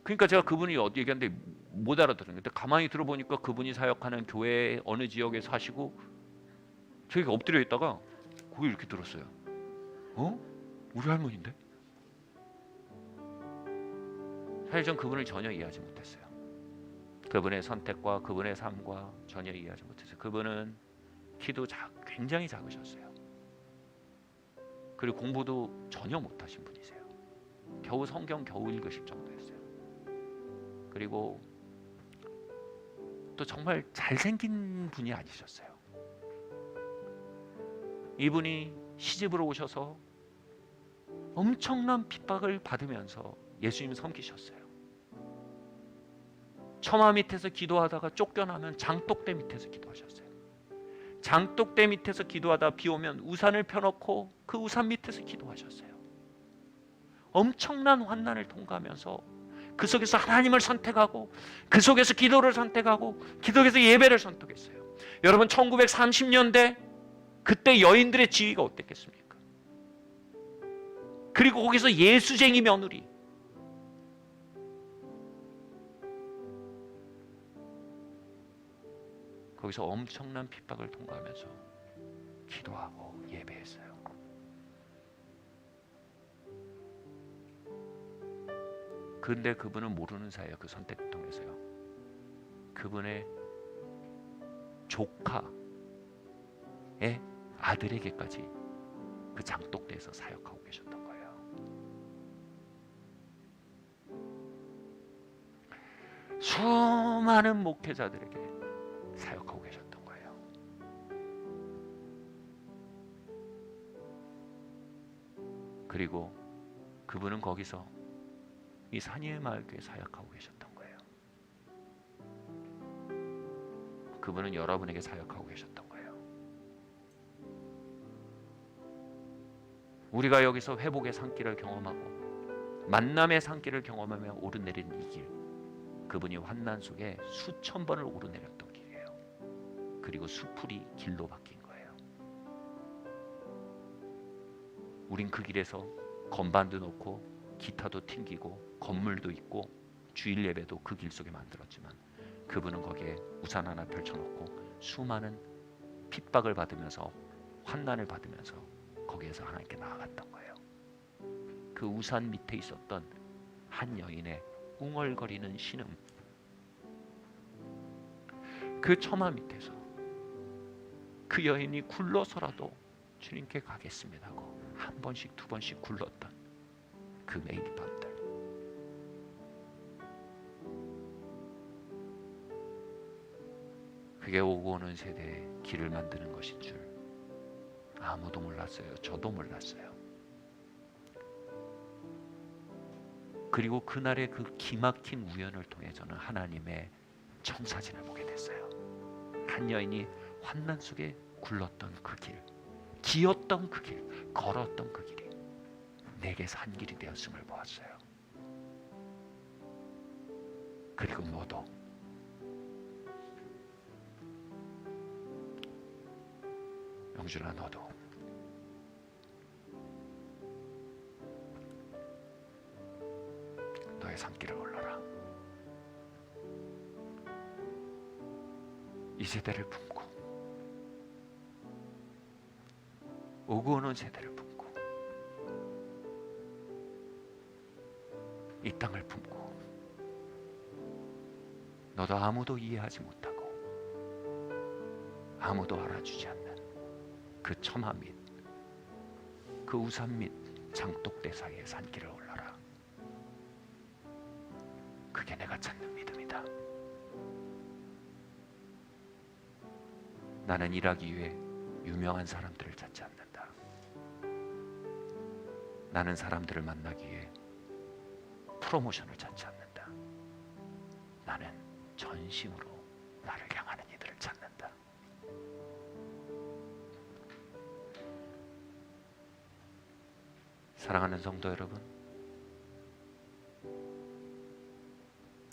그러니까 제가 그분이 어디 얘기하는데 못 알아들었는데 근데 가만히 들어보니까 그분이 사역하는 교회 어느 지역에 사시고 저희가 엎드려 있다가 그걸 이렇게 들었어요. 어? 우리 할머니인데? 사실 전 그분을 전혀 이해하지 못했어요. 그분의 선택과 그분의 삶과 전혀 이해하지 못했어요. 그분은 키도 굉장히 작으셨어요. 그리고 공부도 전혀 못하신 분이세요. 겨우 성경 겨우 읽으실 정도였어요. 그리고 또 정말 잘생긴 분이 아니셨어요. 이분이 시집으로 오셔서 엄청난 핍박을 받으면서 예수님을 섬기셨어요. 처마 밑에서 기도하다가 쫓겨나면 장독대 밑에서 기도하셨어요. 장독대 밑에서 기도하다 비 오면 우산을 펴놓고 그 우산 밑에서 기도하셨어요. 엄청난 환난을 통과하면서 그 속에서 하나님을 선택하고 그 속에서 기도를 선택하고 기도에서 예배를 선택했어요. 여러분 1930년대 그때 여인들의 지위가 어땠겠습니까? 그리고 거기서 예수쟁이 며느리, 거기서 엄청난 핍박을 통과하면서 기도하고 예배했어요. 근데 그분은 모르는 사이에 그 선택을 통해서요. 그분의 조카의 아들에게까지 그 장독대에서 사역하고 계셨던 거예요. 수많은 목회자들에게 사역하고 계셨던 거예요. 그리고 그분은 거기서 이 산이의 마을교회 사역하고 계셨던 거예요. 그분은 여러분에게 사역하고 계셨던 거예요. 우리가 여기서 회복의 산길을 경험하고 만남의 산길을 경험하며 오르내린 이 길, 그분이 환난 속에 수천 번을 오르내렸던 길이에요. 그리고 수풀이 길로 바뀐 거예요. 우린 그 길에서 건반도 놓고 기타도 튕기고 건물도 있고 주일 예배도 그 길 속에 만들었지만, 그분은 거기에 우산 하나 펼쳐놓고 수많은 핍박을 받으면서 환난을 받으면서 거기에서 하나님께 나아갔던 거예요. 그 우산 밑에 있었던 한 여인의 웅얼거리는 신음, 그 처마 밑에서 그 여인이 굴러서라도 주님께 가겠습니다 하고 한 번씩 두 번씩 굴렀던 그 매일 밤들, 그게 오고 오는 세대의 길을 만드는 것인 줄 아무도 몰랐어요. 저도 몰랐어요. 그리고 그날의 그 기막힌 우연을 통해 저는 하나님의 청사진을 보게 됐어요. 한 여인이 환난 속에 굴렀던 그 길, 기었던 그 길, 걸었던 그 길이 내게 산 길이 되었음을 보았어요. 그리고 너도 영준아, 너도 너의 산길을 올라라. 이 세대를 품고 오고 오는 세대를 품고 이 땅을 품고, 너도 아무도 이해하지 못하고 아무도 알아주지 않는 그 처마 밑, 그 우산 밑 장독대 사이의 산길을 올라라. 그게 내가 찾는 믿음이다. 나는 일하기 위해 유명한 사람들을 찾지 않는다. 나는 사람들을 만나기 위해 프로모션을 찾지 않는다. 나는 전심으로 나를 향하는 이들을 찾는다. 사랑하는 성도 여러분,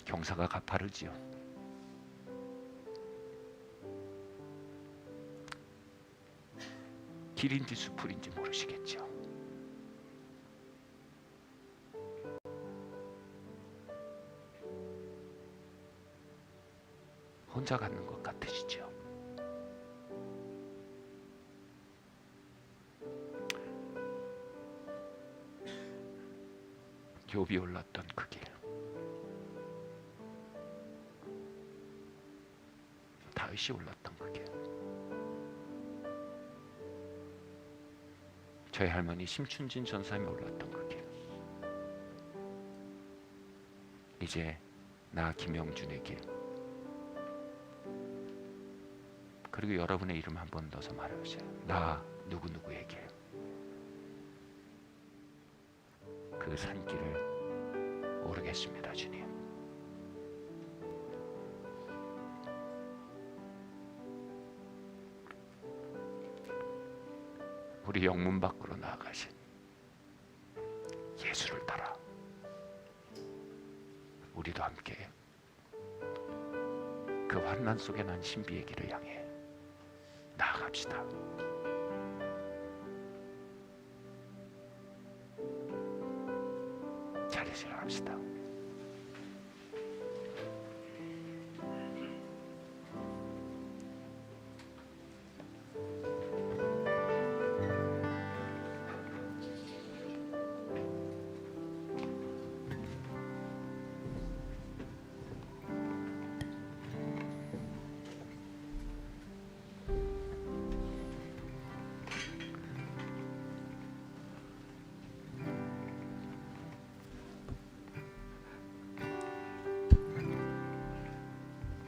경사가 가파르지요. 길인지 수풀인지 모르시겠죠. 혼자 가는 것 같으시죠? 욥이 올랐던 그 길, 다윗이 올랐던 그 길, 저희 할머니 심춘진 전사님이 올랐던 그 길, 이제 나 김영준의 길, 그리고 여러분의 이름 한 번 넣어서 말해보세요. 나 누구누구의 길. 그 산길을 오르겠습니다, 주님. 우리 영문 밖으로 나아가신 예수를 따라 우리도 함께 그 환난 속에 난 신비의 길을 향해 나아갑시다. 자리를 합시다.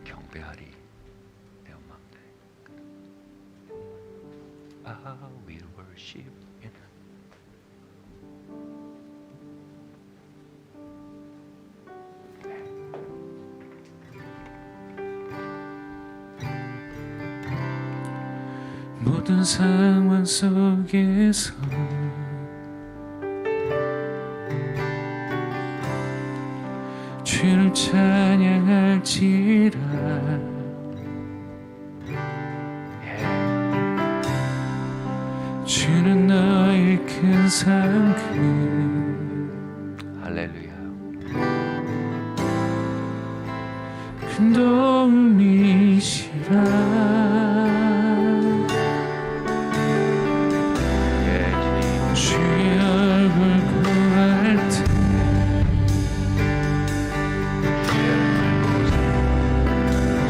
경배하리 내 엄마들. I will worship in. 네. 모든 상황 속에서 주를 찬양할지라. 주는 너의 큰 상급 할렐루야. 큰 도움이시라. 주의 얼굴 구할 때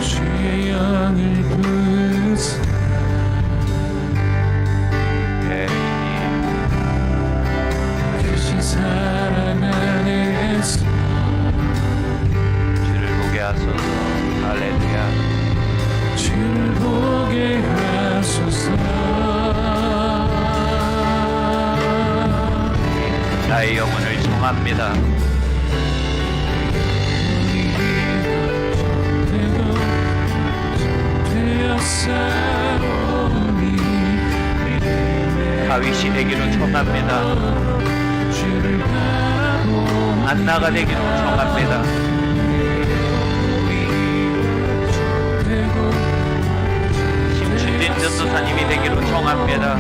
주의 영을 부으사 크신 사랑 안에서 주를 보게 하소서. 할렐루야. 주를 보게 하소서. 나의 영혼을 정합니다. 다윗이 되기로 정합니다. 안나가 되기로 정합니다. 심춘린 전도사님이 되기로 정합니다.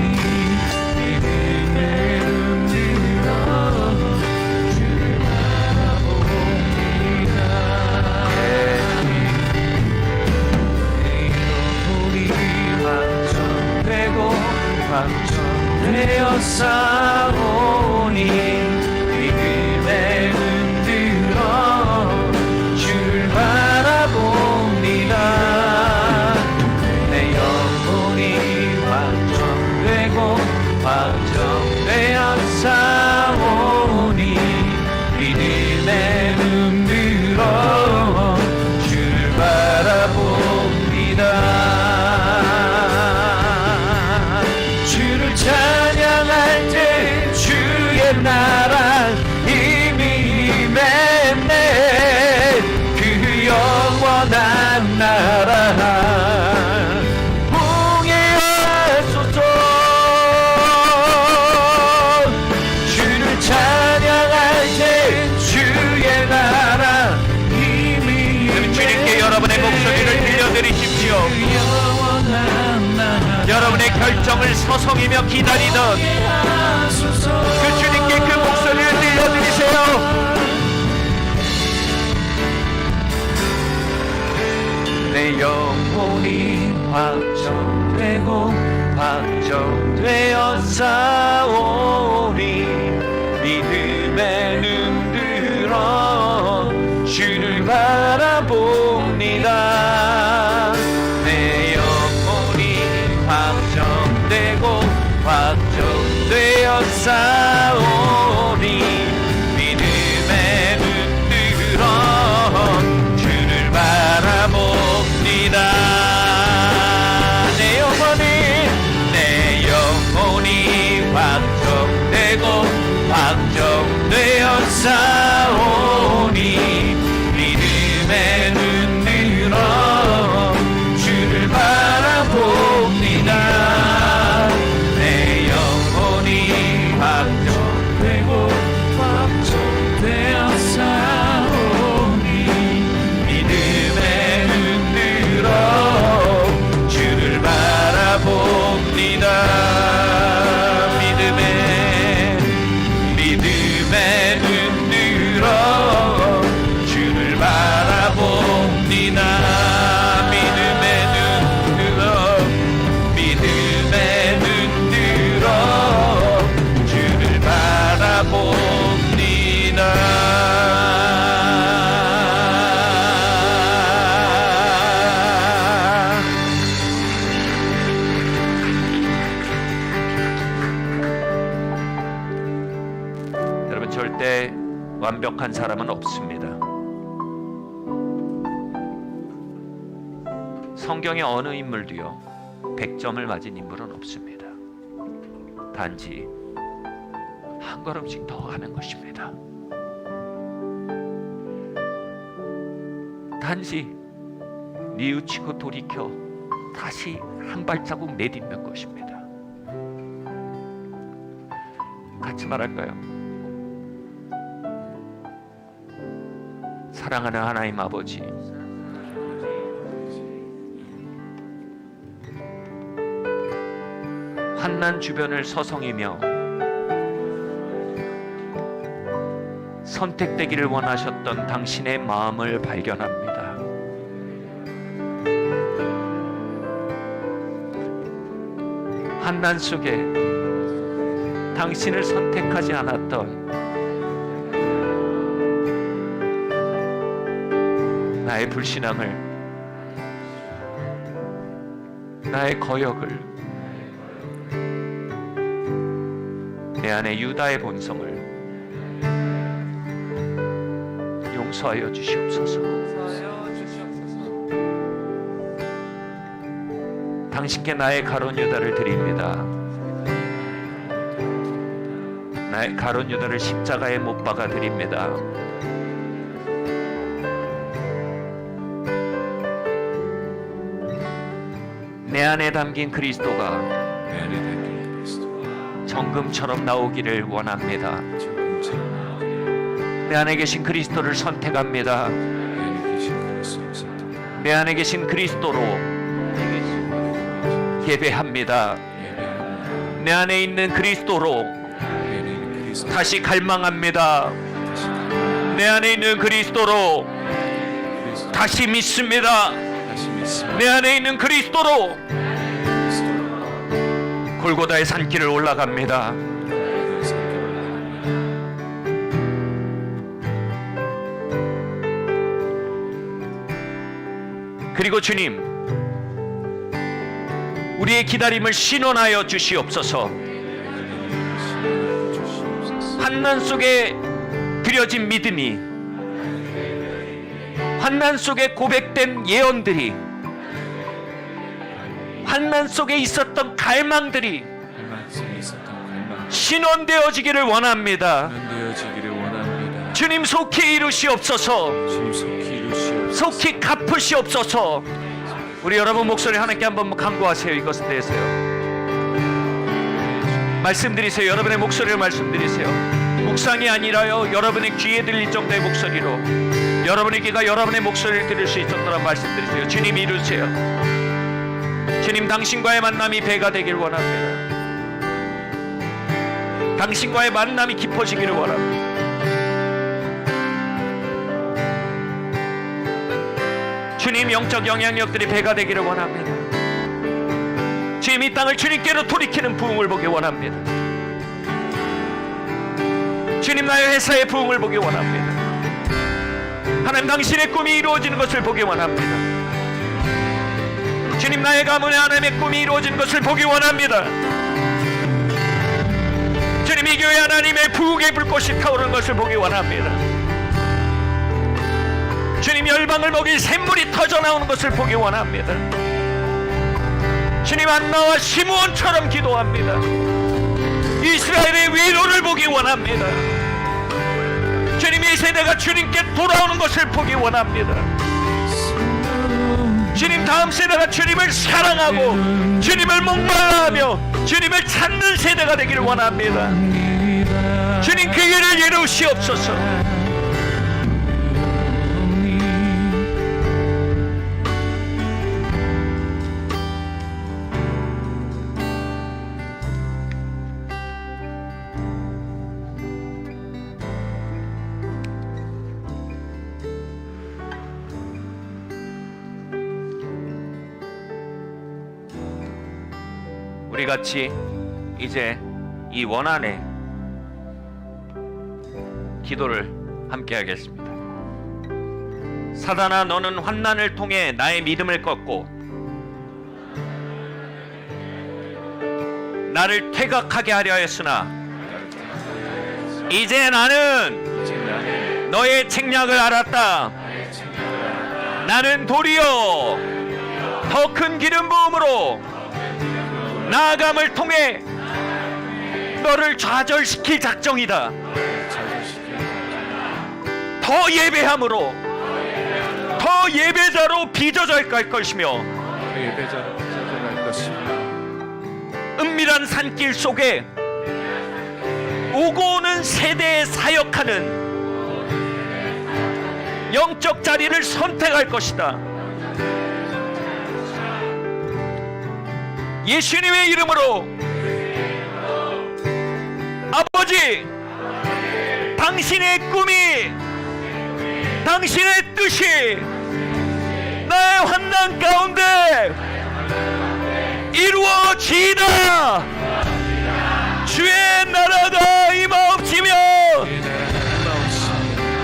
되어 싸우니 믿음에 흔들어 주를 바라봅니다. 내 영혼이 확정되고 확정되어 싸우니 믿음에 흔들어 주를 바라봅니다. 찬양할 때 주의 나라 이미 임했네. 그 영원한 나라 봉해하소서. 주를 찬양할 때 주의 나라 이미 임했네. 주님께 여러분의 목소리를 들려드리십시오. 여러분의 결정을 서성이며 기다리던 그 주님께 그 목소리를 들려드리세요. 내 영혼이 확정되고 확정되어 싸우니 믿음에 눈들어 주를 바라봅니다. 내 영혼이 확정되고 확정되어 싸우니 믿음에 눈들어 주를 바라봅니다. 내 영혼이 확정되고 확정되어 싸우니 믿음에 눈들어 주를 바라봅니다. 내 영혼이 확정되고 확정되어 싸우니 믿음에 눈들어 주를 바라봅니다. 믿음에 눈들어 주를 바라봅니다. 여러분, 절대 완벽한 사람은 없습니다. 성경의 어느 인물도요 100점을 맞은 인물은 없습니다. 단지 한 걸음씩 더 하는 것입니다. 단지 뉘우치고 돌이켜 다시 한 발자국 내딛는 것입니다. 같이 말할까요? 사랑하는 하나님 아버지, 환난 주변을 서성이며 선택되기를 원하셨던 당신의 마음을 발견합니다. 환난 속에 당신을 선택하지 않았던 나의 불신앙을, 나의 거역을, 내 안에 유다의 본성을 용서하여 주시옵소서. 당신께 나의 가론 유다를 드립니다. 나의 가론 유다를 십자가에 못 박아 드립니다. 내 안에 담긴 그리스도가 정금처럼 나오기를 원합니다. 내 안에 계신 그리스도를 선택합니다. 내 안에 계신 그리스도로 예배합니다. 내 안에 있는 그리스도로 다시 갈망합니다. 내 안에 있는 그리스도로 다시 믿습니다. 내 안에 있는 그리스도로 골고다의 산길을 올라갑니다. 그리고 주님, 우리의 기다림을 신원하여 주시옵소서. 환난 속에 드려진 믿음이, 환난 속에 고백된 예언들이, 환난 속에 있었던 갈망들이 신원되어지기를 원합니다. 주님 속히 이루시옵소서. 속히 갚으시옵소서. 우리 여러분 목소리 하나님께 한번 간구하세요. 이것에 대해서요. 말씀드리세요. 여러분의 목소리를 말씀드리세요. 묵상이 아니라요, 여러분의 귀에 들릴 정도의 목소리로, 여러분의 귀가 여러분의 목소리를 들을 수 있도록 말씀드리세요. 주님 이루세요. 주님, 당신과의 만남이 배가 되길 원합니다. 당신과의 만남이 깊어지기를 원합니다. 주님, 영적 영향력들이 배가 되기를 원합니다. 주님, 이 땅을 주님께로 돌이키는 부흥을 보기 원합니다. 주님, 나의 회사의 부흥을 보기 원합니다. 하나님, 당신의 꿈이 이루어지는 것을 보기 원합니다. 주님, 나의 가문에 하나님의 꿈이 이루어지는 것을 보기 원합니다. 주님, 이 교회 하나님의 부흥의 불꽃이 타오르는 것을 보기 원합니다. 주님, 열방을 먹일 샘물이 터져나오는 것을 보기 원합니다. 주님, 안나와 시므온처럼 기도합니다. 이스라엘의 위로를 보기 원합니다. 주님, 이 세대가 주님께 돌아오는 것을 보기 원합니다. 주님, 다음 세대가 주님을 사랑하고 주님을 목말라하며 주님을 찾는 세대가 되기를 원합니다. 주님, 그 일을 이루시옵소서. 우리 같이 이제 이 원한의 기도를 함께 하겠습니다. 사단아, 너는 환난을 통해 나의 믿음을 꺾고 나를 퇴각하게 하려 했으나 이제 나는 너의 책략을 알았다. 나는 도리어 더 큰 기름 부음으로 나아감을 통해 너를 좌절시킬 작정이다. 더 예배함으로 더 예배자로 빚어져 갈 것이며 위대한 산길 속에 오고 오는 세대에 사역하는 영적 자리를 선택할 것이다. 예수님의 이름으로 아버지, 당신의 꿈이, 당신의 뜻이 나의 환난 가운데 이루어지이다. 주의 나라가 임하옵시며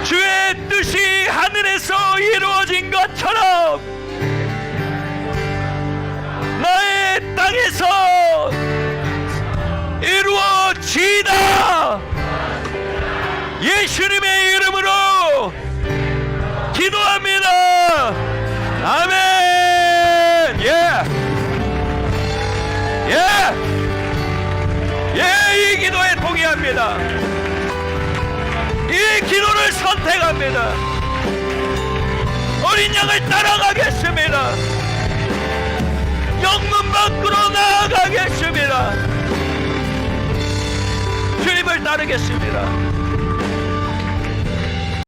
주의 뜻이 하늘에서 이루어진 것처럼 나의 땅에서 이루어지이다. 예수님의 이름으로 기도합니다. 아멘. 이 기도에 동의합니다. 이 기도를 선택합니다. 어린 양을 따라가겠습니다. 영문 밖으로 나아가겠습니다. 주님을 따르겠습니다.